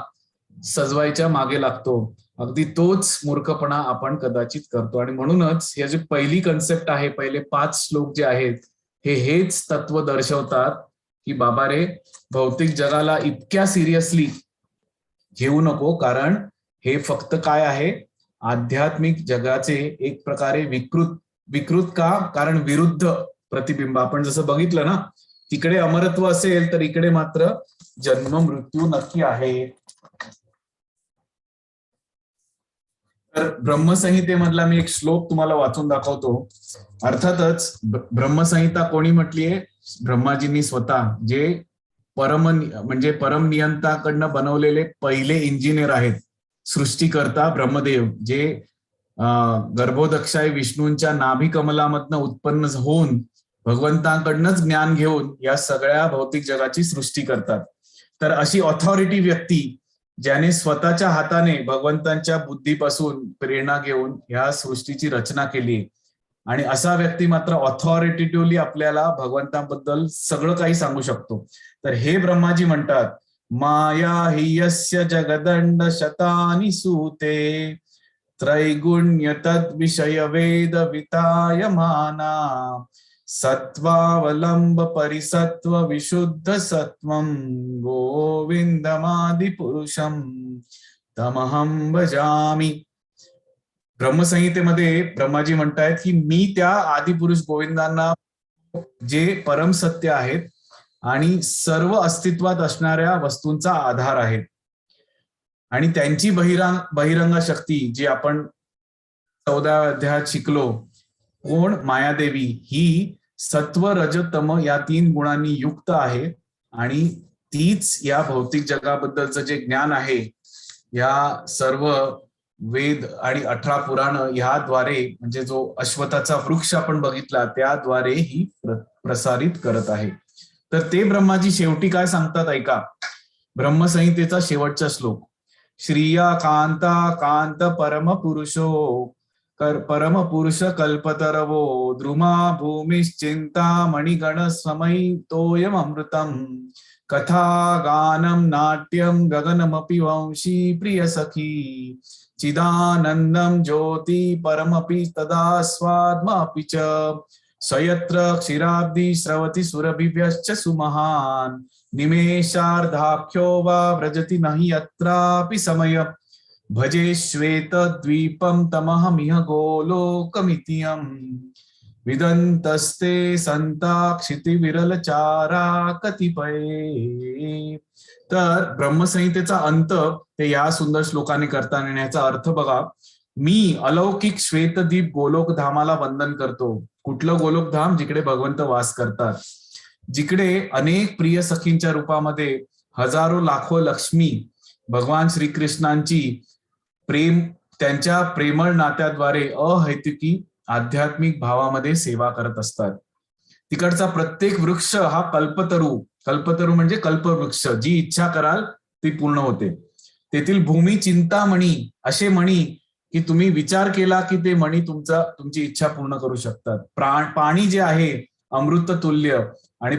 सजवायच्या मागे लागतो, अगदी तोच मूर्खपणा आपण कदाचित करतो. आणि म्हणूनच या जी पहिली कन्सेप्ट आहे, पहिले 5 श्लोक जे आहेत, हेच तत्व दर्शवतात की बाबा रे, भौतिक जगाला इतक्या सिरियसली घेऊ नको, कारण हे फक्त काय आहे, आध्यात्मिक जगाचे एक प्रकारे विकृत का, कारण विरुद्ध प्रतिबिंब. आपण जसं बघितलं ना, तिकडे अमरत्व असेल तर इकडे मात्र जन्म मृत्यू नक्की आहे. तर ब्रह्मसंहितेमधला मी एक श्लोक तुम्हाला वाचून दाखवतो. अर्थातच ब्रह्मसंहिता कोणी म्हटलीये? ब्रह्माजींनी स्वतः, जे म्हणजे परमनियंताकडनं बनवलेले पहिले इंजिनियर आहेत, सृष्टीकर्ता ब्रह्मदेव, जे गर्भोदक्षाय विष्णूंच्या नाभी कमलामधनं उत्पन्न होऊन भगवंतांकडनंच ज्ञान घेऊन या सगळ्या भौतिक जगाची सृष्टी करतात. तर अशी ऑथॉरिटी व्यक्ती, ज्याने स्वतःच्या हाताने भगवंतांच्या बुद्धीपासून प्रेरणा घेऊन ह्या सृष्टीची रचना केली, आणि असा व्यक्ती मात्र ऑथॉरिटेटिव्हली आपल्याला भगवंतांबद्दल सगळं काही सांगू शकतो. तर हे ब्रह्माजी म्हणतात, माया हि यस्य जगदंड शतानि सूते त्रैगुण्य तद विषय वेद वितायमाना सत्वावलंब परिसत्व विशुद्ध सत्वं गोविंदमादि पुरुषं तमहं भजामि. ब्रह्मसंहितेमध्ये ब्रह्माजी म्हणतायत की मी त्या आदिपुरुष गोविंदांना, जे परम सत्य आहेत आणि सर्व अस्तित्वात असणाऱ्या वस्तूंचा आधार आहेत, आणि त्यांची बहिरंग शक्ती जी आपण 14व्या अध्यायात शिकलो, कोण? मायादेवी, ही सत्व रज तम या 3 गुणांनी युक्त आहे, आणि तीच या भौतिक जगाबद्दलचं जे ज्ञान आहे, या सर्व वेद आणि 18 पुराण ह्याद्वारे, म्हणजे जो अश्वत्थाचा वृक्ष आपण बघितला त्याद्वारे ही प्रसारित करत आहे. तर ते ब्रह्माजी शेवटी काय सांगतात ऐका, ब्रह्मसंहितेचा शेवटचा श्लोक, श्रिया कांता कांत परम पुरुषो परम पुरुष कल्पतरवो द्रुमा भूमिश्चिंता मणिगण समयी तोयम अमृतम कथा गानम नाट्यम गगनमपि वंशी प्रिय सखी चिदानंदम ज्योति परमपि तदा स्वात्मापि च सयत्र क्षीराब्दी स्रवति सुरभिभ्यश्च सुमहान निमेषार्धाख्यो वा व्रजति नहि यत्रापि समय भजे श्वेत द्वीपम तमहमिह गोलोकमितियम विदंतस्ते संता क्षिती विरल चारा कतिपये. तर ब्रह्मसंहितेचा अंत ते या सुंदर श्लोकाने करता येण्याचा अर्थ बघा. मी अलौकिक श्वेतदीप गोलोकधामाला वंदन करतो. कुठलं गोलोकधाम? जिकडे भगवंत वास करतात, जिकडे अनेक प्रिय सखींच्या रूपामध्ये हजारो लाखो लक्ष्मी भगवान श्रीकृष्णांची प्रेम, त्यांच्या प्रेमळ नात्याद्वारे अहैतुकी आध्यात्मिक भावामध्ये सेवा करत असतात. तिकडचा प्रत्येक वृक्ष हा कल्पतरू, कल्पतरू म्हणजे कल्पवृक्ष, जी इच्छा कराल ती पूर्ण होते. तेथील भूमी चिंतामणी, असे मणी की तुम्ही विचार केला की ते मणी तुमची इच्छा पूर्ण करू शकतात. पाणी जे आहे अमृत तुल्य, आणि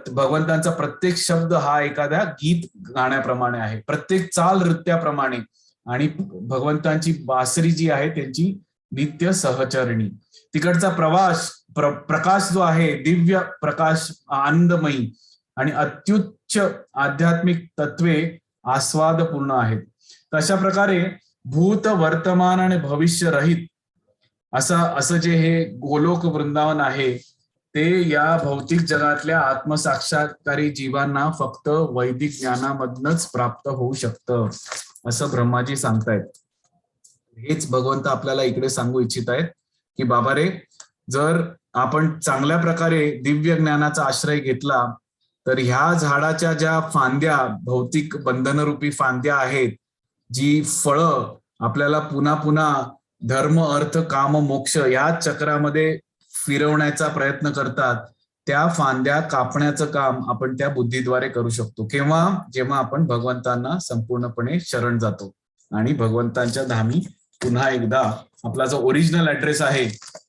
भगवंतांचा प्रत्येक शब्द हा एखाद्या गीत गाण्याप्रमाणे आहे, प्रत्येक चाल नृत्याप्रमाणे. आणि भगवंतांची बासरी जी आहे त्यांची नित्य सहचरणी. तिकडचा प्रकाश जो आहे दिव्य प्रकाश, आनंदमयी आणि अत्युच्च आध्यात्मिक तत्वे आस्वादपूर्ण आहेत. तशा प्रकारे भूत, वर्तमान आणि भविष्य रहित असं जे हे गोलोक वृंदावन आहे ते या भौतिक जगातल्या आत्मसाक्षात्कारी जीवांना फक्त वैदिक ज्ञानामधनच प्राप्त होऊ शकतं, असं ब्रह्माजी सांगतायत. हेच भगवंत आपल्याला इकडे सांगू इच्छित आहेत की बाबा रे, जर आपण चांगल्या प्रकारे दिव्य ज्ञानाचा आश्रय घेतला तर ह्या झाडाच्या ज्या फांद्या, भौतिक बंधनरूपी फांद्या आहेत, जी फळं आपल्याला पुन्हा पुन्हा धर्म, अर्थ, काम, मोक्ष या चक्रामध्ये फिरवण्याचा प्रयत्न करतात, त्या फांद्या कापण्याचं काम आपण त्या बुद्धीद्वारे करू शकतो. जेव्हा आपण भगवंतांना संपूर्णपणे शरण जातो आणि भगवंतांच्या धामी पुन्हा एकदा आपला जो ओरिजिनल ऍड्रेस आहे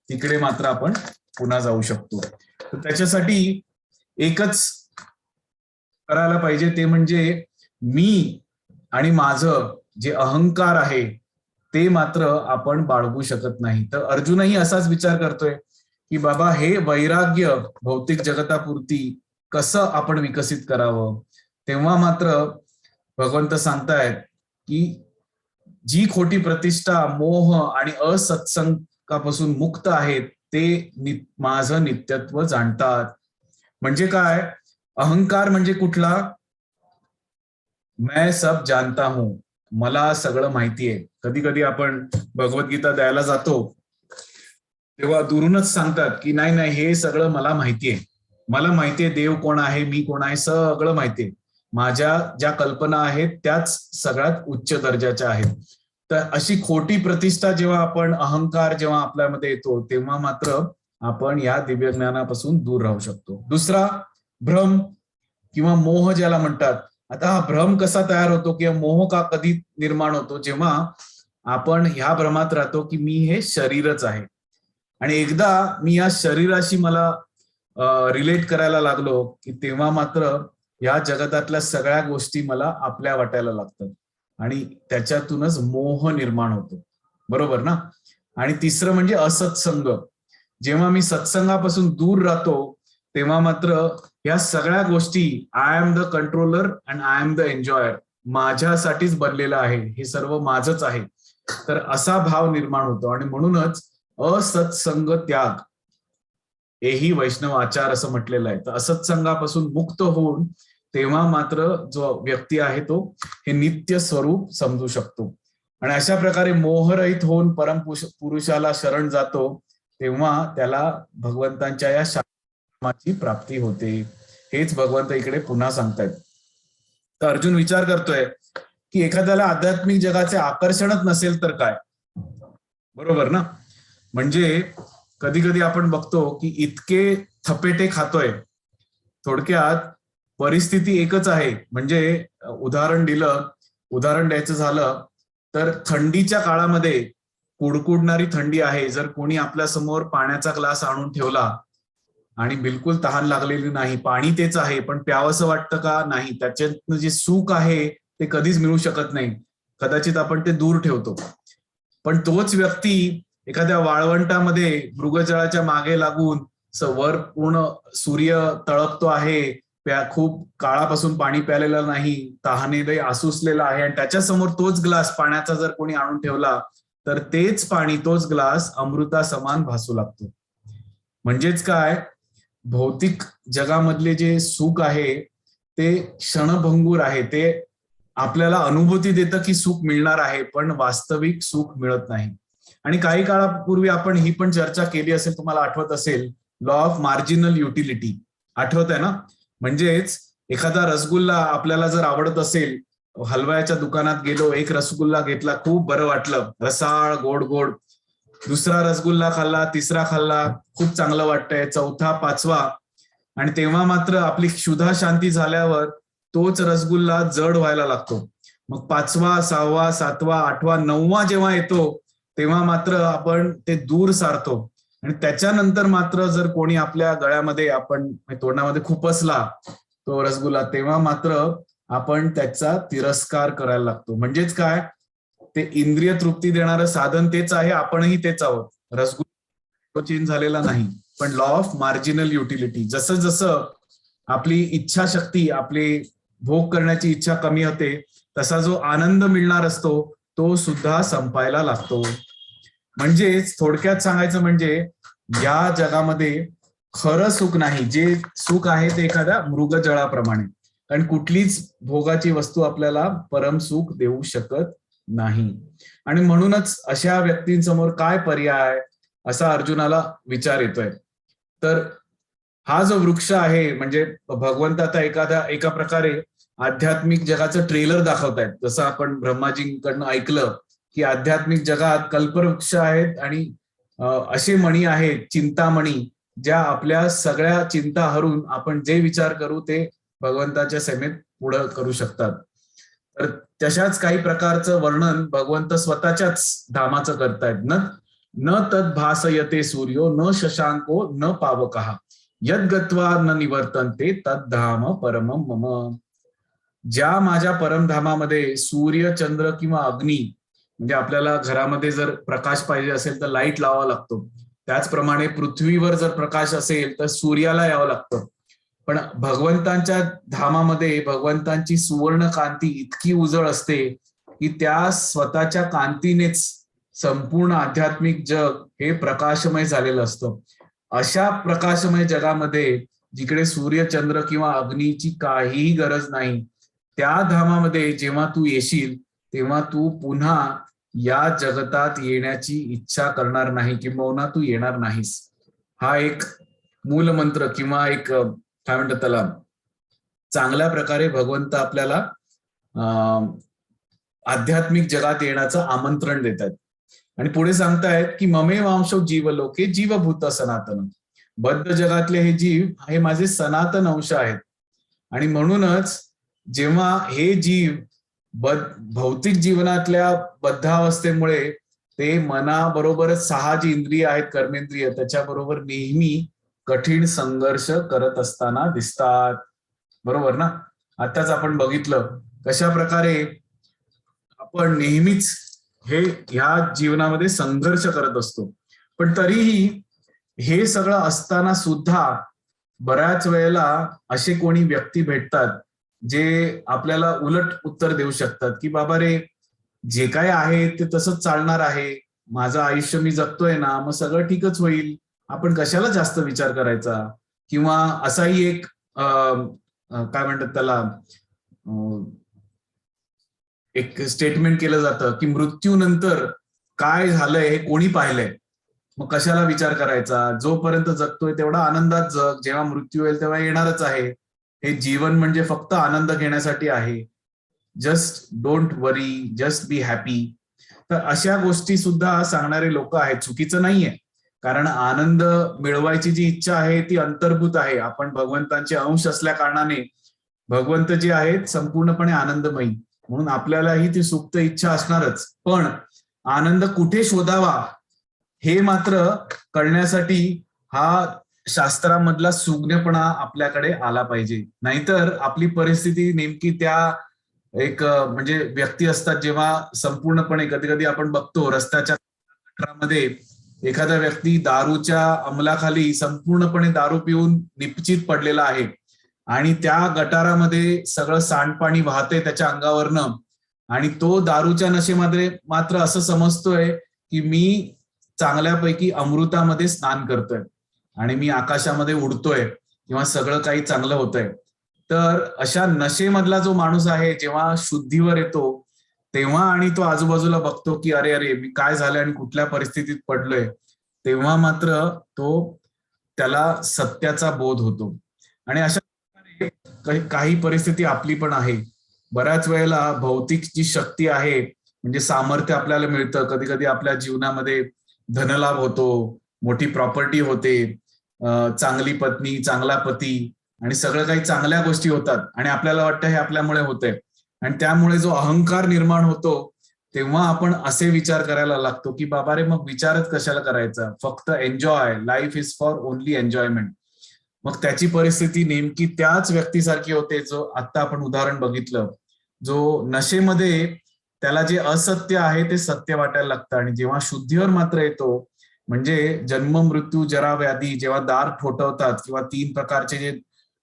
तिकडे मात्र आपण पुन्हा जाऊ शकतो. तर त्याच्यासाठी एकच करायला पाहिजे, ते म्हणजे मी आणि माझं जे अहंकार आहे ते मात्र आपण बाळगू शकत नाही. तर अर्जुनही असाच विचार करतोय की बाबा हे वैराग्य भौतिक जगतापुरती कसं आपण विकसित करावं. तेव्हा मात्र भगवंत सांगतायत की जी खोटी प्रतिष्ठा, मोह आणि असत्संगापासून मुक्त आहेत ते माझं नित्यत्व जाणतात. म्हणजे काय? अहंकार म्हणजे कुठला? मैं सब जानता हूं, मला सगळं माहितीये. कधी कधी आपण भगवद्गीता द्यायला जातो तेव्हा दुरूनच सांगतात की नाही, हे सगळं मला माहितीये, मला माहितीये देव कोण आहे, मी कोण आहे, सगळं माहितीये. माझ्या ज्या कल्पना आहेत त्याच सगळ्यात उच्च दर्जाच्या आहेत. तर अशी खोटी प्रतिष्ठा जेव्हा अहंकार जेव्हा आपल्यामध्ये येतो तेव्हा मात्र आपण या दिव्य ज्ञानापासून दूर राहू शकतो. दुसरा भ्रम किंवा मोह ज्याला म्हणतात. आता हा भ्रम कसा तयार होतो किंवा मोह का कधी निर्माण होतो? जेव्हा आपण ह्या भ्रमात राहतो की मी हे शरीरच आहे, आणि एकदा मी या शरीराशी मला रिलेट करायला लागलो की तेव्हा मात्र या जगतातल्या सगळ्या गोष्टी मला आपल्या वाटायला लागतात आणि त्याच्यातूनच मोह निर्माण होतो. बरोबर ना? आणि तिसरं म्हणजे असत्संग. जेव्हा मी सत्संगापासून दूर राहतो तेव्हा मात्र या सगळ्या गोष्टी I am the controller and I am the enjoyer, माझ्यासाठीच बनलेलं आहे, हे सर्व माझंच आहे. तर असा भाव निर्माण होतो आणि म्हणूनच असत्संग त्याग हेही वैष्णव आचार असं म्हटलेलं आहे. तर असत्संगापासून मुक्त होऊन तेव्हा मात्र जो व्यक्ती आहे तो हे नित्य स्वरूप समजू शकतो. आणि अशा प्रकारे मोहरहित होऊन परमपुरुषाला शरण जातो तेव्हा त्याला भगवंतांच्या या शामाची प्राप्ती होते. हेच भगवंत इकडे पुन्हा सांगतायत. तर अर्जुन विचार करतोय की एखाद्याला आध्यात्मिक जगाचे आकर्षणच नसेल तर काय? बरोबर ना? म्हणजे कधी कधी आपण बघतो की इतके थपेटे खातोय. थोडक्यात परिस्थिती एकच आहे. म्हणजे उदाहरण द्यायचं झालं तर थंडीच्या काळामध्ये कुडकुडणारी थंडी आहे. जर कोणी आपल्या समोर पाण्याचा ग्लास आणून ठेवला आणि बिलकुल तहान लागलेली नाही, पाणी तेच आहे, पण प्यावंसं वाटतं का? नाही. त्याच्यातनं जे सुख आहे ते कधीच मिळू शकत नाही. कदाचित आपण ते दूर ठेवतो. पण तोच व्यक्ती एखाद्या वाळवंटामध्ये मृगजळाच्या मागे लागून वर पूर्ण सूर्य तळपतो आहे, खूप काळापासून पाणी प्यालेलं नाही, तहानेदय आसुसलेला आहे आणि त्याच्या समोर तोच ग्लास पाण्याचा जर कोणी आणून ठेवला तर तेच पाणी, तोच ग्लास अमृता समान भासू लागतो. म्हणजेच काय, भौतिक जगामधले जे सुख आहे ते क्षणभंगूर आहे. ते आपल्याला अनुभूती देतं की सुख मिळणार आहे, पण वास्तविक सुख मिळत नाही. आणि काही काळापूर्वी आपण ही पण चर्चा केली असेल, तुम्हाला आठवत असेल, लॉ ऑफ मार्जिनल युटिलिटी. आठवत आहे ना? म्हणजेच एखादा रसगुल्ला आपल्याला जर आवडत असेल, हलवायाच्या दुकानात गेलो, एक रसगुल्ला घेतला, खूप बरं वाटलं, रसाळ गोड गोड. दुसरा रसगुल्ला खाल्ला, तिसरा खाल्ला, खूप चांगलं वाटतंय, चौथा, पाचवा, आणि तेव्हा मात्र आपली क्षुधा शांती झाल्यावर तोच रसगुल्ला जड व्हायला लागतो. मग पाचवा, सहावा, सातवा, आठवा, नववा जेव्हा येतो तेव्हा मात्र आपण ते दूर सारतो. आणि त्याच्यानंतर मात्र जर कोणी आपल्या गळ्यामध्ये, आपण तोंडामध्ये खुपसला तो रसगुल्ला, तेव्हा मात्र आपण त्याचा तिरस्कार करायला लागतो. म्हणजेच काय, ते इंद्रिय तृप्ती देणारं साधन तेच आहे, आपणही तेच आहोत. रसगुल्ला चेंज झालेला नाही. पण लॉ ऑफ मार्जिनल युटिलिटी, जसं जसं आपली इच्छाशक्ती, आपली भोग करण्याची इच्छा कमी होते, तसा जो आनंद मिळणार असतो तो सुद्धा संपायला लागतो. म्हणजेच थोडक्यात सांगायचं म्हणजे या जगामध्ये खरं सुख नाही. जे सुख आहे ते एखाद्या मृगजळाप्रमाणे, कारण कुठलीच भोगाची वस्तू आपल्याला परम सुख देऊ शकत नाही. आणि म्हणूनच अशा व्यक्तींसमोर काय पर्याय, असा अर्जुनाला विचार येतोय. तर हा जो वृक्ष आहे, म्हणजे भगवंत आता एका प्रकारे आध्यात्मिक जगाचं ट्रेलर दाखवतायत. जसं आपण ब्रह्माजींकडनं ऐकलं की आध्यात्मिक जगात कल्पवृक्ष आहेत आणि असे मणी आहेत, चिंतामणी, ज्या आपल्या सगळ्या चिंता हरू आपण जे विचार करू ते भगवंताच्या सेमेत पुढं करू शकतात. तर तशाच काही प्रकारचं वर्णन भगवंत स्वतःच्याच धामाचं करतायत. न तद भासयते सूर्यो न शशांको न पावकः यद गत्वा न निवर्तन्ते तद धाम परमं मम. ज्या माझ्या परमधामामध्ये सूर्य, चंद्र किंवा अग्नी, म्हणजे आपल्याला घरामध्ये जर प्रकाश पाहिजे असेल तर लाईट लावावा लागतो, त्याचप्रमाणे पृथ्वीवर जर प्रकाश असेल तर सूर्याला यावं लागतं. पण भगवंतांच्या धामामध्ये भगवंतांची सुवर्ण कांती इतकी उजळ असते की त्या स्वतःच्या कांतीनेच संपूर्ण आध्यात्मिक जग हे प्रकाशमय झालेलं असतं. अशा प्रकाशमय जगामध्ये जिकडे सूर्य, चंद्र किंवा अग्नीची काहीही गरज नाही, त्या धामामध्ये जेव्हा तू येशील तेव्हा तू पुन्हा या जगतात येण्याची इच्छा करणार नाही, किंबहुना तू येणार नाहीस. हा एक मूलमंत्र किंवा एक काय म्हणतात त्याला, चांगल्या प्रकारे भगवंत आपल्याला आध्यात्मिक जगात येण्याचं आमंत्रण देत आहेत. आणि पुढे सांगतायत की ममे वांशो जीवलोके जीवभूत सनातन. बद्ध जगातले हे जीव हे माझे सनातन अंश आहेत. आणि म्हणूनच जेव्हा हे जीव भौतिक जीवनातल्या बद्धावस्थेमुळे ते मनाबरोबरच 6 जी इंद्रिय आहेत, कर्मेंद्रिय, त्याच्याबरोबर नेहमी कठीण संघर्ष करत असताना दिसतात. बरोबर ना? आताच आपण बघितलं कशा प्रकारे आपण नेहमीच ह्या जीवनामध्ये संघर्ष करत असतो. पण तरीही हे सगळं असताना सुद्धा बऱ्याच वेळेला असे कोणी व्यक्ती भेटतात जे आपल्याला उलट उत्तर देऊ शकतात की बाबा रे, जे काय आहे ते तसंच चालणार आहे, माझं आयुष्य मी जगतोय ना, मग सगळं ठीकच होईल, आपण कशाला जास्त विचार करायचा. किंवा असाही एक काय म्हणतात त्याला, एक स्टेटमेंट केलं जातं की मृत्यूनंतर काय झालंय हे कोणी पाहिलंय, मग कशाला विचार करायचा, जोपर्यंत जगतोय तेवढा आनंदात जग, जेव्हा मृत्यू येईल तेव्हा येणारच आहे. हे जीवन म्हणजे फक्त आनंद घेण्यासाठी आहे. Just don't worry, just be happy. तर अशा गोष्टी सुद्धा सांगणारे लोक आहेत. चुकीचं नाहीये, कारण आनंद मिळवायची जी इच्छा आहे ती अंतर्भूत आहे. आपण भगवंतांचे अंश असल्या कारणाने भगवंत जे आहेत संपूर्णपणे आनंदमयी, म्हणून आपल्यालाही ती सुप्त इच्छा असणारच. पण आनंद कुठे शोधावा हे मात्र कळण्यासाठी हा शास्त्रामधला सुज्ञपणा आपल्याकडे आला पाहिजे. नाहीतर आपली परिस्थिती नेमकी त्या एक म्हणजे व्यक्ती असतात जेव्हा संपूर्णपणे, कधी कधी आपण बघतो रस्त्याच्या गटारामध्ये एखादा व्यक्ती दारूच्या अंमलाखाली संपूर्णपणे दारू पिऊन निपचित पडलेला आहे आणि त्या गटारामध्ये सगळं सांडपाणी वाहते त्याच्या अंगावरनं, आणि तो दारूच्या नशेमध्ये मात्र असं समजतोय की मी चांगल्यापैकी अमृतामध्ये स्नान करतोय आणि मी आकाशामध्ये उडतोय किंवा सगळं काही चांगलं होतंय. तर अशा नशेमधला जो माणूस आहे, जेव्हा शुद्धीवर येतो तेव्हा आणि तो आजूबाजूला बघतो की अरे अरे मी काय झालंय आणि कुठल्या परिस्थितीत पडलोय, तेव्हा मात्र त्याला सत्याचा बोध होतो. आणि अशा प्रकारे काही परिस्थिती आपली पण आहे. बऱ्याच वेळेला भौतिक जी शक्ती आहे, म्हणजे सामर्थ्य आपल्याला मिळतं, कधी कधी आपल्या जीवनामध्ये धनलाभ होतो, मोठी प्रॉपर्टी होते, चांगली पत्नी, चांगला पती आणि सगळं काही चांगल्या गोष्टी होतात आणि आपल्याला वाटतं हे आपल्यामुळे होतंय. आणि त्यामुळे जो अहंकार निर्माण होतो, तेव्हा आपण असे विचार करायला लागतो की बाबा रे, मग विचारच कशाला करायचा, फक्त enjoy, life is for only enjoyment. मग त्याची परिस्थिती नेमकी त्याच व्यक्तीसारखी होते जो आता आपण उदाहरण बघितलं, जो नशेमध्ये त्याला जे असत्य आहे ते सत्य वाटायला लागतं, आणि जेव्हा शुद्धीवर मात्र येतो, म्हणजे जन्म मृत्यू जरा व्याधी जेव्हा दार ठोठवतात किंवा 3 प्रकारचे जे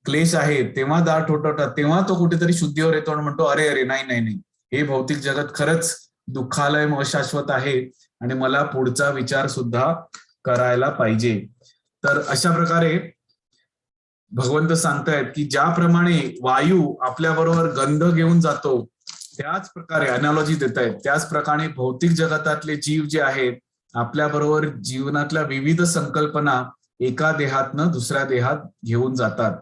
क्लेश आहेत तेव्हा दार ठोठवतात, तेव्हा तो कुठेतरी शुद्धीवर येतो आणि म्हणतो अरे अरे, नाही नाही नाही, हे भौतिक जगत खरंच दुःखालय अशाश्वत आहे आणि मला पुढचा विचार सुद्धा करायला पाहिजे. तर अशा प्रकारे भगवंत सांगतायत की ज्याप्रमाणे वायू आपल्याबरोबर गंध घेऊन जातो, त्याच प्रकारे अनालॉजी देत आहेत, त्याच प्रकारे भौतिक जगतातले जीव जे आहेत आपल्याबरोबर जीवनातल्या विविध संकल्पना एका देहातनं दुसऱ्या देहात घेऊन जातात.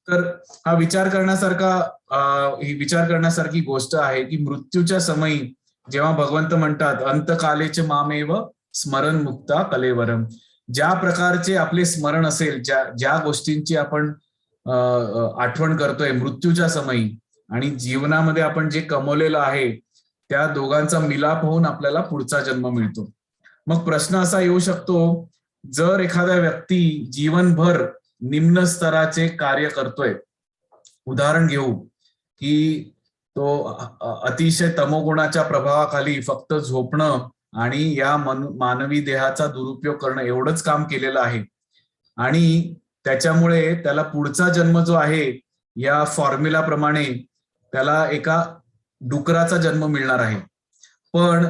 तर हा विचार करण्यासारखी गोष्ट आहे की मृत्यूच्या समयी जेव्हा भगवंत म्हणतात अंतकालेच मामेव स्मरण मुक्ता कलेवरम, ज्या प्रकारचे आपले स्मरण असेल, ज्या गोष्टींची आपण आठवण करतोय मृत्यूच्या समयी, आणि जीवनामध्ये आपण जे कमवलेलं आहे त्या दोघांचा मिलाप होऊन आपल्याला पुढचा जन्म मिळतो. मग प्रश्न असा येऊ शकतो, जर एखादा व्यक्ती जीवनभर निम्न स्तराचे कार्य करतोय, उदाहरण घेऊ की तो अतिशय तमोगुणाच्या प्रभावाखाली फक्त झोपणं आणि या मानवी देहाचा दुरुपयोग करणं एवढंच काम केलेलं आहे, आणि त्याच्यामुळे त्याला पुढचा जन्म जो आहे या फॉर्म्युलाप्रमाणे त्याला एका डुकराचा जन्म मिळणार आहे. पण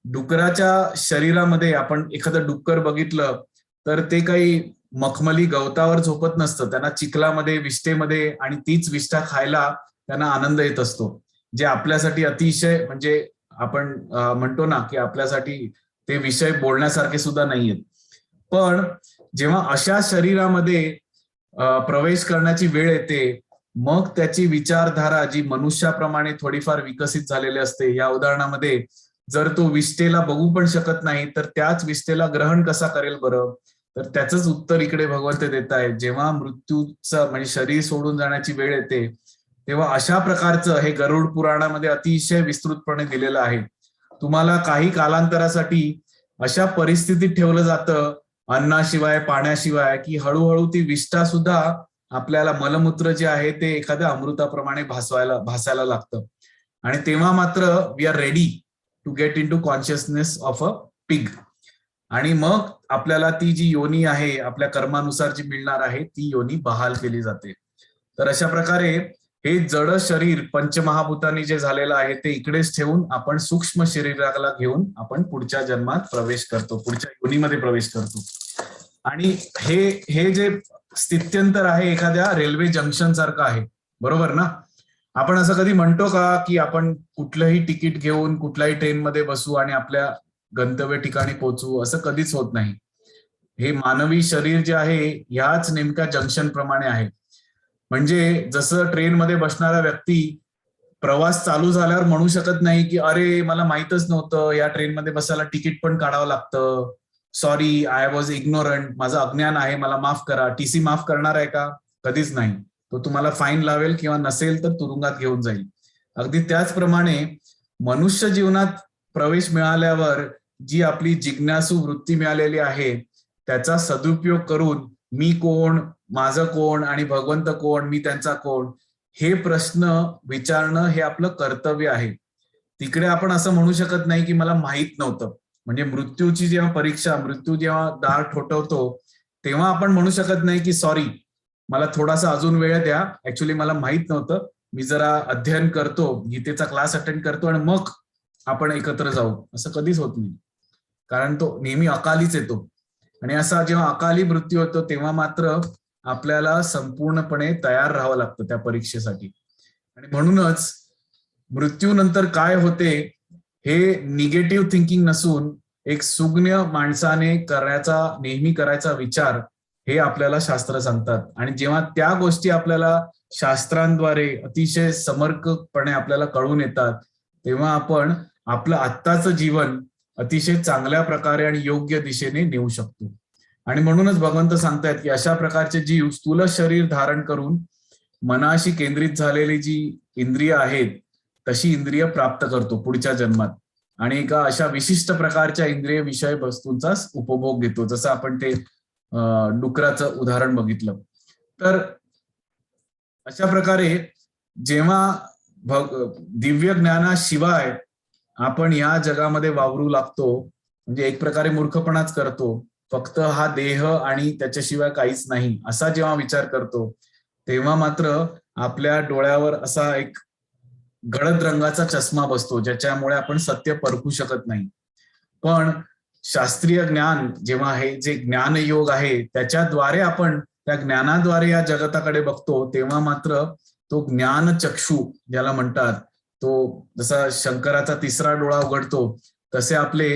डुकराच्या शरीरामध्ये आपण एखादं डुक्कर बघितलं तर ते काही मखमली गवतावर झोपत नसतं, त्यांना चिखलामध्ये, विष्ठेमध्ये, आणि तीच विष्ठा खायला त्यांना आनंद येत असतो, जे आपल्यासाठी अतिशय, म्हणजे आपण म्हणतो ना की आपल्यासाठी ते विषय बोलण्यासारखे सुद्धा नाहीयेत. पण जेव्हा अशा शरीरामध्ये प्रवेश करण्याची वेळ येते, मग त्याची विचारधारा जी मनुष्याप्रमाणे थोडीफार विकसित झालेली असते. या उदाहरणामध्ये जर तो विष्ठेला बघू पण शकत नाही तर त्याच विष्ठेला ग्रहण कसा करेल बरं? तर त्याचंच उत्तर इकडे भगवंत देत आहेत. जेव्हा मृत्यूचं म्हणजे शरीर सोडून जाण्याची वेळ येते, तेव्हा अशा प्रकारचं हे गरुड पुराणामध्ये अतिशय विस्तृतपणे दिलेलं आहे. तुम्हाला काही कालांतरासाठी अशा परिस्थितीत ठेवलं जातं, अन्नाशिवाय, पाण्याशिवाय, की हळूहळू ती विष्ठा सुद्धा आपल्याला, मलमूत्र जे आहे ते एखाद्या अमृताप्रमाणे भासायला लागतं. आणि तेव्हा मात्र we are ready to get into consciousness of a pig, आणि मग आपल्याला ती जी योनी आहे आपल्या कर्मानुसार जी मिळणार आहे ती योनी बहाल केली जाते. तर अशा प्रकारे हे जड शरीर पंचमहाभूतांनी जे झालेलं आहे ते इकडेच ठेवून आपण सूक्ष्म शरीराला घेऊन आपण पुढच्या जन्मात प्रवेश करतो, पुढच्या योनीमध्ये प्रवेश करतो. आणि हे जे स्थित्यंतर आहे एखाद्या रेल्वे जंक्शन सारखं आहे, बरोबर ना? आपण असं कधी म्हणतो का की आपण कुठलंही तिकीट घेऊन कुठल्याही ट्रेनमध्ये बसू आणि आपल्या गंतव्य ठिकाणी पोहोचू? असं कधीच होत नाही. हे मानवी शरीर जे आहे ह्याच नेमक्या जंक्शन प्रमाणे आहे. म्हणजे जसं ट्रेनमध्ये बसणारा व्यक्ती प्रवास चालू झाल्यावर म्हणू शकत नाही की अरे मला माहीतच नव्हतं या ट्रेनमध्ये बसायला तिकीट पण काढावं लागतं, सॉरी आय वॉज इग्नोरंट, माझं अज्ञान आहे, मला माफ करा. टीसी माफ करणार आहे का? कधीच नाही. तो तुम्हाला फाईन लावेल किंवा नसेल तर तुरुंगात घेऊन जाईल. अगदी त्याचप्रमाणे मनुष्य जीवनात प्रवेश मिळाल्यावर जी आपली जिज्ञासू वृत्ती मिळालेली आहे त्याचा सदुपयोग करून मी कोण, माझं कोण आणि भगवंत कोण, मी त्यांचा कोण, हे प्रश्न विचारणं हे आपलं कर्तव्य आहे. तिकडे आपण असं म्हणू शकत नाही की मला माहित नव्हतं. म्हणजे मृत्यूची जेव्हा परीक्षा, मृत्यू जेव्हा दार ठोठवतो तेव्हा आपण म्हणू शकत नाही की सॉरी मला थोडासा अजून वेळ द्या. ऍक्च्युली मला माहित नव्हतं. मी जरा अध्ययन करतो, गीतेचा क्लास अटेंड करतो आणि मग आपण एकत्र जाऊ. असं कधीच होत नाही, कारण तो नेहमी अकालीच येतो. आणि असा जेव्हा अकाली मृत्यू होतो तेव्हा मात्र आपल्याला संपूर्णपणे तयार राहावं लागतं त्या परीक्षेसाठी. आणि म्हणूनच मृत्यूनंतर काय होते हे निगेटिव्ह थिंकिंग नसून एक सुज्ञ माणसाने नेहमी करायचा विचार हे आपल्याला शास्त्र सांगतात. आणि जेव्हा त्या गोष्टी आपल्याला शास्त्रांद्वारे अतिशय समर्पकपणे आपल्याला कळून येतात तेव्हा आपण आपलं आत्ताचं जीवन अतिशय चांगल्या प्रकारे आणि योग्य दिशेने नेऊ शकतो. आणि म्हणूनच भगवंत सांगतायत की अशा प्रकारचे जीव स्थूल शरीर धारण करून मनाशी केंद्रित झालेली जी इंद्रिय आहेत तशी इंद्रिय प्राप्त करतो पुढच्या जन्मात, आणि एका अशा विशिष्ट प्रकारच्या इंद्रिय विषय वस्तूंचा उपभोग घेतो, जसं आपण ते डुकराचं उदाहरण बघितलं. तर अशा प्रकारे जेव्हा दिव्य ज्ञानाशिवाय आपण या जगामध्ये वावरू लागतो, म्हणजे एक प्रकारे मूर्खपणाच करतो, फक्त हा देह आणि त्याच्याशिवाय काहीच नाही असा जेव्हा विचार करतो तेव्हा मात्र आपल्या डोळ्यावर असा एक गडद रंगाचा चष्मा बसतो, ज्याच्यामुळे आपण सत्य परखू शकत नाही. पण शास्त्रीय ज्ञान जेव्हा हे जे ज्ञानयोग आहे त्याच्याद्वारे आपण त्या ज्ञानाद्वारे या जगताकडे बघतो तेव्हा मात्र तो ज्ञानचक्षु ज्याला म्हणतात, तो जसा शंकराचा तिसरा डोळा उघडतो तसे आपले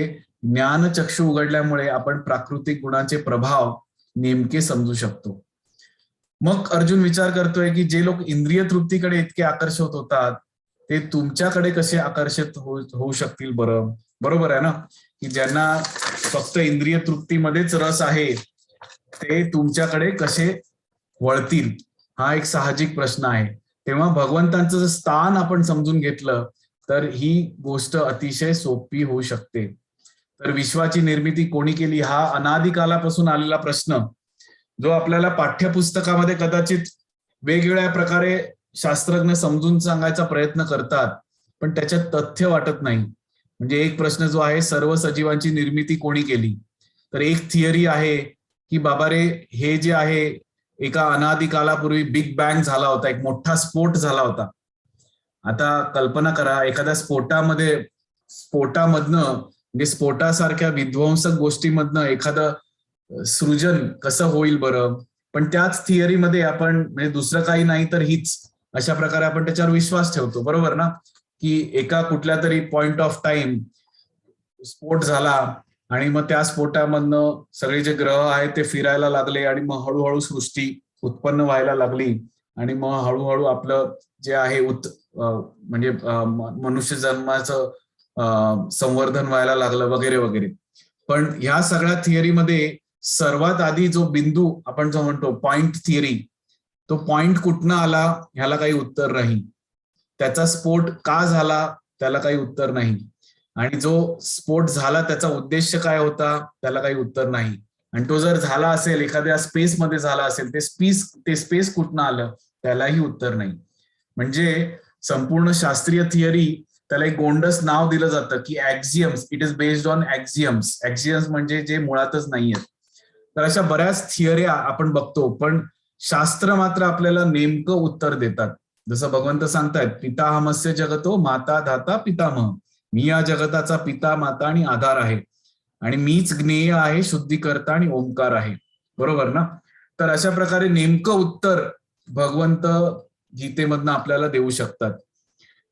ज्ञानचक्षु उघडल्यामुळे आपण प्राकृतिक गुणांचे प्रभाव नेमके समजू शकतो. मग अर्जुन विचार करतोय की जे लोक इंद्रिय तृप्तीकडे इतके आकर्षित होतात ते तुमच्याकडे कसे आकर्षित होऊ शकतील बरं? बरोबर आहे ना, की ज्यांना फक्त इंद्रिय तृप्तीमध्येच रस आहे ते तुमच्याकडे कसे वळतील, हा एक साहजिक प्रश्न आहे. तेव्हा भगवंतांचं स्थान आपण समजून घेतलं तर ही गोष्ट अतिशय सोपी होऊ शकते. तर विश्वाची निर्मिती कोणी केली हा अनादिकालापासून आलेला प्रश्न, जो आपल्याला पाठ्यपुस्तकामध्ये कदाचित वेगवेगळ्या प्रकारे शास्त्रज्ञ समजून सांगायचा प्रयत्न करतात पण त्याच्यात तथ्य वाटत नाही. म्हणजे एक प्रश्न जो आहे, सर्व सजीवांची निर्मिती कोणी केली? तर एक थिअरी आहे की बाबा रे, हे जे आहे एका अनादी कालापूर्वी बिग बँग झाला होता, एक मोठा स्फोट झाला होता. आता कल्पना करा, एखाद्या स्फोटामधनं म्हणजे स्फोटासारख्या विध्वंसक गोष्टीमधनं एखादं सृजन कसं होईल बरं? पण त्याच थिअरीमध्ये आपण म्हणजे दुसरं काही नाही तर हीच, अशा प्रकारे आपण त्याच्यावर विश्वास ठेवतो, बरोबर ना? की एका कुठल्या तरी पॉइंट ऑफ टाइम स्फोट झाला आणि मग त्या स्फोटामधनं सगळे जे ग्रह आहेत ते फिरायला लागले आणि मग हळूहळू सृष्टी उत्पन्न व्हायला लागली आणि मग हळूहळू आपलं जे आहे म्हणजे मनुष्य जन्माचं संवर्धन व्हायला लागलं वगैरे वगैरे. पण ह्या सगळ्या थिअरीमध्ये सर्वात आधी जो बिंदू आपण जो म्हणतो पॉइंट थिअरी, तो पॉइंट कुठनं आला ह्याला काही उत्तर नाही. त्याचा स्फोट का झाला त्याला काही उत्तर नाही. आणि जो स्फोट झाला त्याचा उद्देश काय होता त्याला काही उत्तर नाही. आणि तो जर झाला असेल एखाद्या स्पेसमध्ये झाला असेल, ते स्पेस कुठनं आलं त्यालाही उत्तर नाही. म्हणजे संपूर्ण शास्त्रीय थिअरी त्याला एक गोंडस नाव दिलं जातं की axioms. It is based on axioms. Axioms म्हणजे जे मुळातच नाहीयेत. तर अशा बऱ्याच थिअरी आपण बघतो, पण शास्त्र मात्र आपल्याला नेमकं उत्तर देतात. जसं भगवंत सांगतायत, पिताहमस्य जगतो माता धाता पितामह. मी या जगताचा पिता, माता आणि आधार आहे आणि मीच ज्ञेय आहे, शुद्धीकर्ता आणि ओंकार आहे. बरोबर ना? तर अशा प्रकारे नेमकं उत्तर भगवंत गीतेमधनं आपल्याला देऊ शकतात.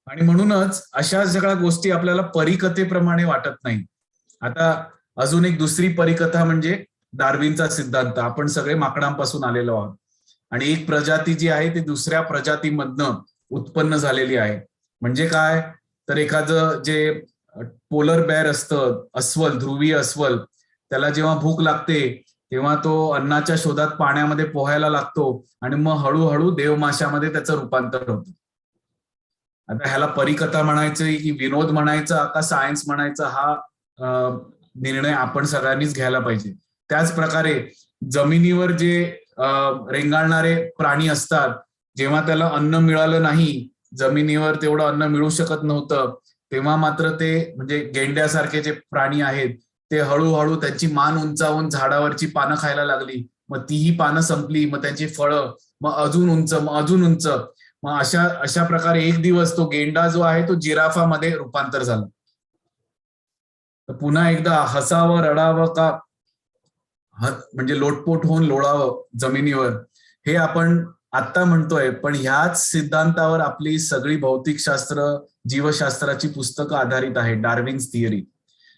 आणि म्हणूनच अशा सगळ्या गोष्टी आपल्याला परिकथेप्रमाणे वाटत नाही. आता अजून एक दुसरी परिकथा म्हणजे डार्विनचा सिद्धांत. आपण सगळे माकडांपासून आलेलो आहोत आणि एक प्रजाती जी आहे ती दुसऱ्या प्रजातीमधनं उत्पन्न झालेली आहे. म्हणजे काय तर एखादं जे पोलर बेअर असतं, अस्वल, ध्रुवीय अस्वल, त्याला जेव्हा भूक लागते तेव्हा तो अन्नाच्या शोधात पाण्यामध्ये पोहायला लागतो आणि मग हळूहळू देवमाशामध्ये त्याचं रूपांतर होतं. आता ह्याला परिकथा म्हणायचं की विनोद म्हणायचा का सायन्स म्हणायचा हा निर्णय आपण सगळ्यांनीच घ्यायला पाहिजे. त्याच प्रकारे जमिनीवर जे रेंगाळणारे प्राणी असतात, जेव्हा त्याला अन्न मिळालं नाही, जमिनीवर तेवढं अन्न मिळू शकत नव्हतं, तेव्हा मात्र ते म्हणजे गेंड्यासारखे जे प्राणी आहेत ते हळूहळू त्यांची मान उंचावून झाडावरची पानं खायला लागली. मग तीही पानं संपली, मग त्यांची फळं मग अजून उंच, मग अजून उंच. मग अशा अशा प्रकारे एक दिवस तो गेंडा जो आहे तो जिराफामध्ये रूपांतर झाला. तर पुन्हा एकदा हसावं, रडावं का म्हणजे लोटपोट होऊन लोळावं जमिनीवर, हे आपण आत्ता म्हणतोय, पण ह्याच सिद्धांतावर आपली सगळी भौतिकशास्त्र, जीवशास्त्राची पुस्तकं आधारित आहेत, डार्विन्स थिअरी.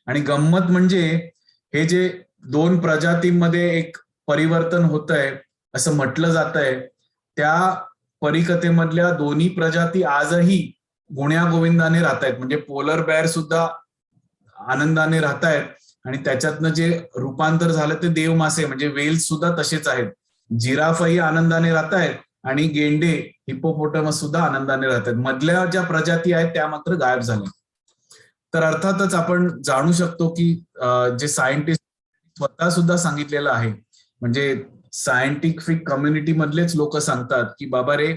आणि गंमत म्हणजे हे जे दोन प्रजातींमध्ये एक परिवर्तन होत आहे असं म्हटलं जात आहे, त्या परिकथेमधल्या दोन्ही प्रजाती आजही गुण्यागोविंदाने राहत आहेत. म्हणजे पोलर बेअर सुद्धा आनंदाने राहतायत आणि त्याच्यातनं जे रूपांतर झालं ते देवमासे म्हणजे वेल्स सुद्धा तसेच आहेत. जिराफही आनंदाने राहतायत आणि गेंडे, हिपोपोटमस सुद्धा आनंदाने राहतात. मधल्या ज्या प्रजाती आहेत त्या मात्र गायब झाल्या. तर अर्थातच आपण जाणू शकतो की जे सायंटिस्ट स्वतः सुद्धा सांगितलेलं आहे, म्हणजे सायंटिफिक कम्युनिटी मधलेच लोक सांगतात की बाबा रे,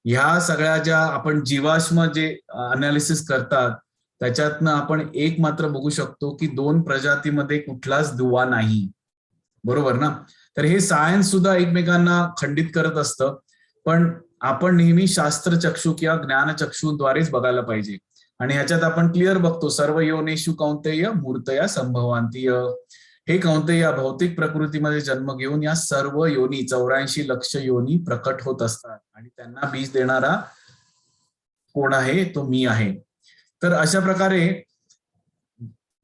ह्या सगळ्या ज्या आपण जीवाश्म जे अनालिसिस करतात त्याच्यातनं आपण एक मात्र बघू शकतो की दोन प्रजातीमध्ये कुठलाच दुवा नाही. बरोबर ना? तर हे सायन्स सुद्धा एकमेकांना खंडित करत असतं, पण आपण नेहमी शास्त्रचक्षु किंवा ज्ञानचक्षूद्वारेच बघायला पाहिजे. आणि ह्याच्यात आपण क्लिअर बघतो, सर्व योनेषु कौंतेय मूर्तया संभवांतीय. हे कौंतेय भौतिक प्रकृतीमध्ये जन्म घेऊन या सर्व योनी 84 लक्ष योनी प्रकट होत असतात आणि त्यांना बीज देणारा कोण आहे? तो मी आहे. तर अशा प्रकारे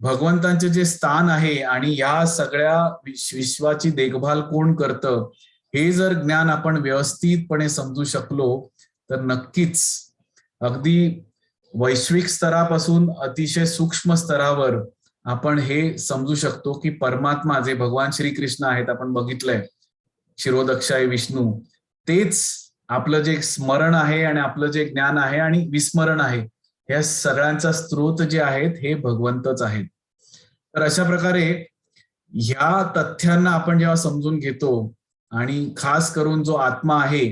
भगवंतांचे जे स्थान आहे आणि या सगळ्या विश्वाची देखभाल कोण करतं, हे जर ज्ञान आपण व्यवस्थितपणे समजू शकलो तर नक्कीच अगदी वैश्विक स्तरापासून अतिशय सूक्ष्म स्तरावर आपण हे समजू शकतो की परमात्मा जे भगवान श्रीकृष्ण आहेत, आपण बघितलंय शिरोदक्षाय विष्णू, तेच आपलं जे स्मरण आहे आणि आपलं जे ज्ञान आहे आणि विस्मरण आहे, या सगळ्यांचा स्रोत जे आहेत हे भगवंतच आहेत. तर अशा प्रकारे ह्या तथ्यांना आपण जेव्हा समजून घेतो आणि खास करून जो आत्मा आहे,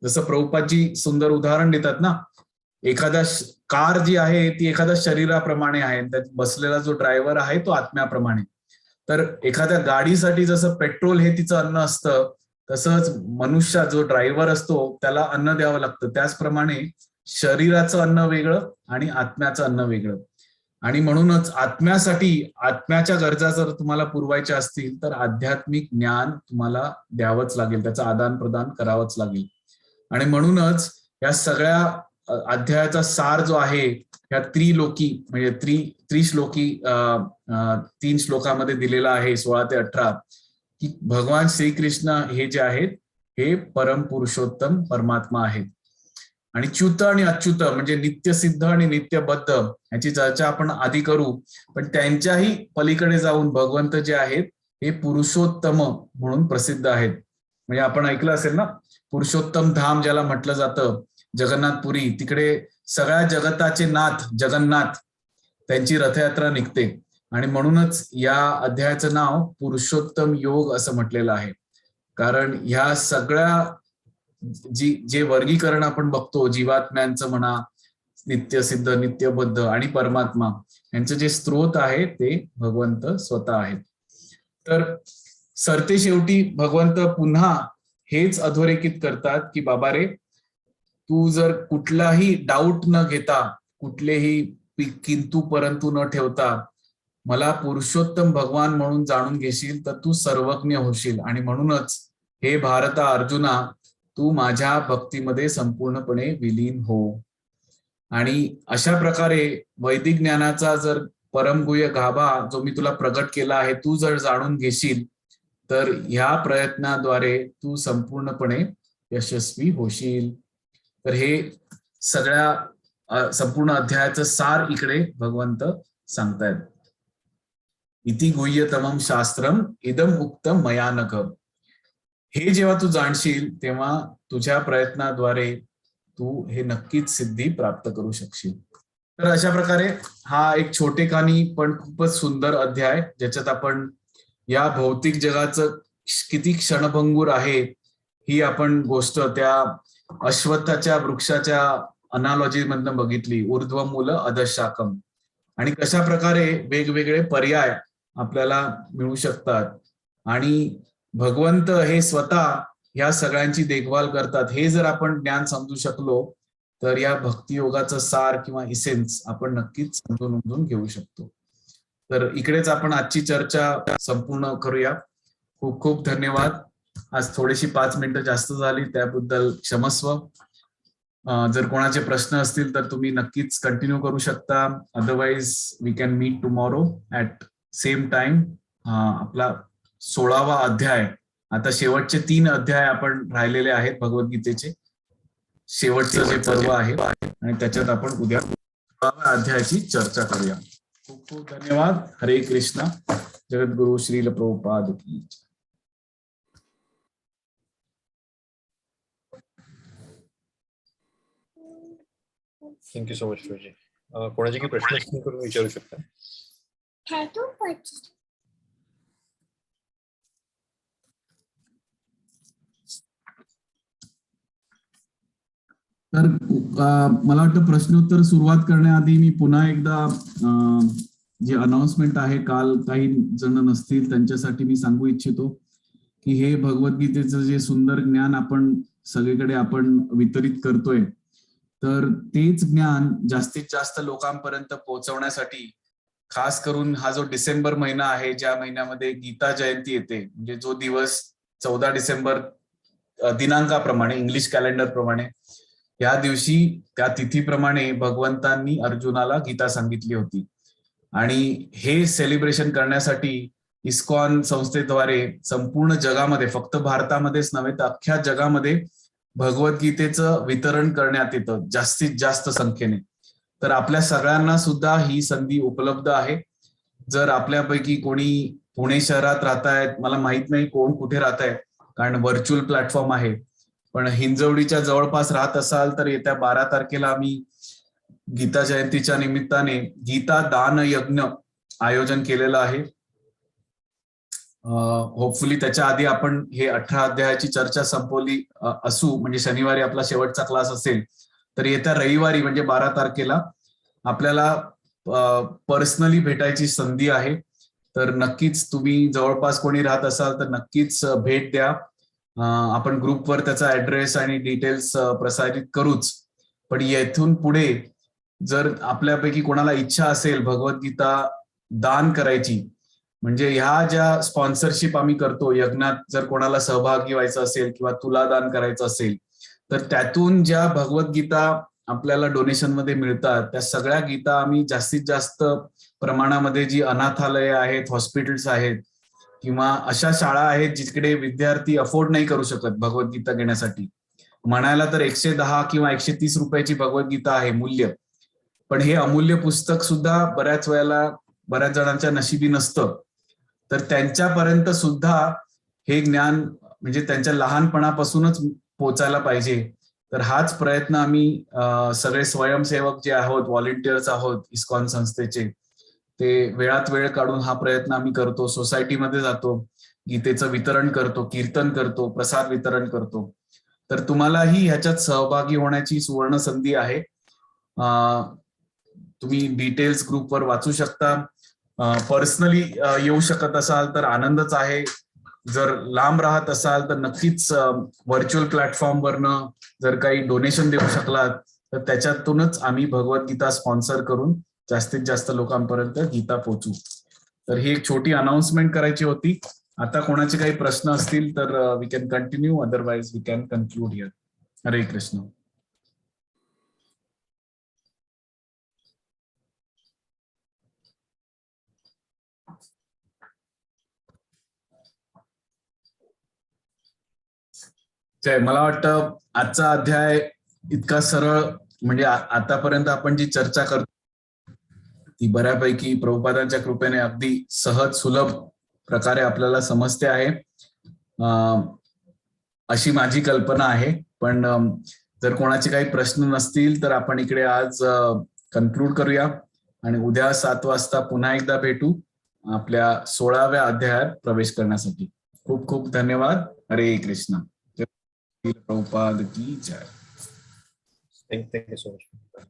जसं प्रभुपादजी सुंदर उदाहरण देतात ना, एखादा कार जी आहे ती एखाद्या शरीराप्रमाणे आहे, त्यात बसलेला जो ड्रायव्हर आहे तो आत्म्याप्रमाणे. तर एखाद्या गाडीसाठी जसं पेट्रोल हे तिचं अन्न असतं, तसंच मनुष्य जो ड्रायव्हर असतो त्याला अन्न द्यावं लागतं. त्याचप्रमाणे शरीराचं अन्न वेगळं आणि आत्म्याचं अन्न वेगळं. आणि म्हणूनच आत्म्यासाठी आत्म्याच्या गरजा जर तुम्हाला पुरवायच्या असतील तर आध्यात्मिक ज्ञान तुम्हाला द्यावंच लागेल, त्याचं आदान प्रदान करावंच लागेल. आणि म्हणूनच या सगळ्या अध्यायाचा सार जो आहे ह्या त्रिलोकी म्हणजे त्रिश्लोकी 3 श्लोकामध्ये दिलेला आहे 16 ते 18, की भगवान श्रीकृष्ण हे जे आहेत हे परम पुरुषोत्तम परमात्मा आहेत. आणि च्युत आणि अच्युत म्हणजे नित्यसिद्ध आणि नित्यबद्ध याची चर्चा आपण आधी करू, पण त्यांच्याही पलीकडे जाऊन भगवंत जे आहेत हे पुरुषोत्तम म्हणून प्रसिद्ध आहेत. म्हणजे आपण ऐकलं असेल ना, पुरुषोत्तम धाम ज्याला म्हटलं जातं, जगन्नाथपुरी, तिकडे सगळ्या जगताचे नाथ जगन्नाथ त्यांची रथयात्रा निघते. आणि म्हणूनच या अध्यायाचं नाव पुरुषोत्तम योग असं म्हटलेलं आहे. कारण ह्या सगळ्या जे वर्गीकरण आपण बघतो, जीवात्म्यांचं म्हणा, नित्यसिद्ध, नित्यबद्ध आणि परमात्मा, यांचं जे स्रोत आहे ते भगवंत स्वतः आहेत. तर सरते शेवटी भगवंत पुन्हा हेच अधोरेखित करतात की बाबा रे, तू जर कुठलाही डाऊट न घेता, कुठलेही किंतु परंतु न ठेवता मला पुरुषोत्तम भगवान म्हणून जाणून घेशील तर तू सर्वज्ञ होशील. आणि म्हणूनच हे भारता अर्जुना, तू माझ्या भक्तीमध्ये संपूर्णपणे विलीन हो. आणि अशा प्रकारे वैदिक ज्ञानाचा जर परमगुह्य गाभा जो मी तुला प्रगट केला आहे, तू जर जाणून घेशील तर ह्या प्रयत्नाद्वारे तू संपूर्णपणे यशस्वी होशील. तर हे सगळ्या संपूर्ण अध्यायाचं सार इकडे भगवंत सांगतायत. इति गुह्यतमं शास्त्रम इदम उक्तम मया नघ. हे जेव्हा तू जाणशील तेव्हा तुझ्या प्रयत्नाद्वारे तू हे नक्कीच सिद्धी प्राप्त करू शकशील. तर अशा प्रकारे हा एक छोटेखानी पण खूपच सुंदर अध्याय, ज्याच्यात आपण या भौतिक जगाचं किती क्षणभंगूर आहे ही आपण गोष्ट त्या अश्वत्थाच्या वृक्षाच्या अनालॉजी मधनं बघितली, ऊर्ध्वमूल अधशाखम, आणि कशा प्रकारे वेगवेगळे पर्याय आपल्याला मिळू शकतात. आणि भगवंत हे स्वतः ह्या सगळ्यांची देखभाल करतात, हे जर आपण ज्ञान समजू शकलो तर या भक्तियोगाचं सार किंवा इसेन्स आपण नक्कीच समजून उमजून घेऊ शकतो. तर इकडेच आपण आजची चर्चा संपूर्ण करूया. खूप खूप धन्यवाद. आज थोडीशी 5 मिनिटं जास्त झाली, त्याबद्दल क्षमस्व. जर कोणाचे प्रश्न असतील तर तुम्ही नक्कीच कंटिन्यू करू शकता. Otherwise we can meet tomorrow at same time. आपला 16वा अध्याय, आता शेवटचे 3 अध्याय आपण राहिलेले आहेत भगवद्गीतेचे, शेवटचं जे पर्व आहे आणि त्याच्यात आपण उद्या 16व्या अध्यायाची चर्चा करूया. खूप खूप धन्यवाद. हरे कृष्ण. जगद्गुरु श्रील प्रभुपाद की. Thank you so much Prabhuji. कोणाचे काही प्रश्न असतील तर विचारू शकता. तर मला वाटतं प्रश्नोत्तर सुरुवात करण्याआधी मी पुन्हा एकदा जे अनाउन्समेंट आहे, काल काही जण नसतील त्यांच्यासाठी मी सांगू इच्छितो की हे भगवद्गीतेचं जे सुंदर ज्ञान आपण सगळीकडे आपण वितरित करतोय, तर तेच ज्ञान जास्तीत जास्त लोकांपर्यंत पोहोचवण्यासाठी खास करून हा जो डिसेंबर महिना आहे, ज्या महिन्यामध्ये गीता जयंती येते, म्हणजे जो दिवस 14 डिसेंबर दिनांकाप्रमाणे, इंग्लिश कॅलेंडर प्रमाणे, या दिवशी त्या तिथीप्रमाणे भगवंतांनी अर्जुनाला गीता सांगितली होती. आणि हे सेलिब्रेशन करण्यासाठी इस्कॉन संस्थेद्वारे संपूर्ण जगामध्ये, फक्त भारतामध्येच नव्हे तर अख्ख्या जगामध्ये भगवद्गीतेचं वितरण करण्यात येतं जास्तीत जास्त संख्येने. तर आपल्या सगळ्यांना सुद्धा ही संधी उपलब्ध आहे. जर आपल्यापैकी कोणी पुणे शहरात राहतायत, मला माहित नाही कोण कुठे राहताय कारण व्हर्च्युअल प्लॅटफॉर्म आहे, पण हिंजवडीच्या जवळपास राहत असाल तर येत्या 12 तारखेला आम्ही गीता जयंतीच्या निमित्ताने गीता दान यज्ञ आयोजन केलेलं आहे. होपफुली त्याच्या आधी आपण हे 18 अध्यायाची चर्चा संपवली असू, म्हणजे शनिवारी आपला शेवटचा क्लास असेल, तर येत्या रविवारी म्हणजे 12 तारखेला आपल्याला पर्सनली भेटायची संधी आहे. तर नक्कीच तुम्ही जवळपास कोणी राहत असाल तर नक्कीच भेट द्या. आपण ग्रुपवर त्याचा ऍड्रेस आणि डिटेल्स प्रसारित करूच, पण येथून पुढे जर आपल्यापैकी कोणाला इच्छा असेल भगवद्गीता दान करायची, म्हणजे ह्या ज्या स्पॉन्सरशिप आम्ही करतो यज्ञात, जर कोणाला सहभागी व्हायचं असेल किंवा तुला दान करायचं असेल, तर त्यातून ज्या भगवद्गीता आपल्याला डोनेशन मध्ये मिळतात, त्या सगळ्या गीता आम्ही जास्तीत जास्त प्रमाणामध्ये जी अनाथालय आहेत, हॉस्पिटल्स आहेत किंवा अशा शाळा आहेत जिकडे विद्यार्थी अफोर्ड नाही करू शकत भगवद्गीता घेण्यासाठी, म्हणायला तर 110 किंवा 130 रुपयाची भगवद्गीता आहे मूल्य, पण हे अमूल्य पुस्तक सुद्धा बऱ्याच वेळेला बऱ्याच जणांच्या नशिबी नसतं. तर त्यांच्यापर्यंत सुद्धा हे ज्ञान म्हणजे त्यांच्या लहानपणापासूनच पोचायला पाहिजे. तर हाच प्रयत्न आम्ही सगळे स्वयंसेवक जे आहोत, व्हॉलेंटियर्स आहोत इस्कॉन संस्थेचे, ते वेळात वेळ काढून हा प्रयत्न आम्ही करतो. सोसायटीमध्ये जातो, गीतेचं वितरण करतो, कीर्तन करतो, प्रसाद वितरण करतो. तर तुम्हालाही ह्याच्यात सहभागी होण्याची सुवर्ण संधी आहे. तुम्ही डिटेल्स ग्रुपवर वाचू शकता. पर्सनली येऊ शकत असाल तर आनंदच आहे. जर लांब राहत असाल तर नक्कीच व्हर्च्युअल प्लॅटफॉर्मवरनं जर काही डोनेशन देऊ शकलात तर त्याच्यातूनच आम्ही भगवद्गीता स्पॉन्सर करून जास्तीत जास्त लोकांपर्यंत गीता पोहोचू. तर ही एक छोटी अनाउन्समेंट करायची होती. आता कोणाचे काही प्रश्न असतील तर we can continue, otherwise we can conclude here. Hare Krishna. मला वाटतं आजचा अध्याय इतका सरळ, म्हणजे आतापर्यंत आपण जी चर्चा करतो ती बऱ्यापैकी प्रभुपादांच्या कृपेने अगदी सहज सुलभ प्रकारे आपल्याला समजते आहे, अशी माझी कल्पना आहे. पण जर कोणाचे काही प्रश्न नसतील तर आपण इकडे आज कन्क्लूड करूया आणि उद्या 7 वाजता पुन्हा एकदा भेटू आपल्या 16व्या अध्यायात प्रवेश करण्यासाठी. खूप खूप धन्यवाद. हरे कृष्ण. प्रभुपाद की जय. Thank you so much.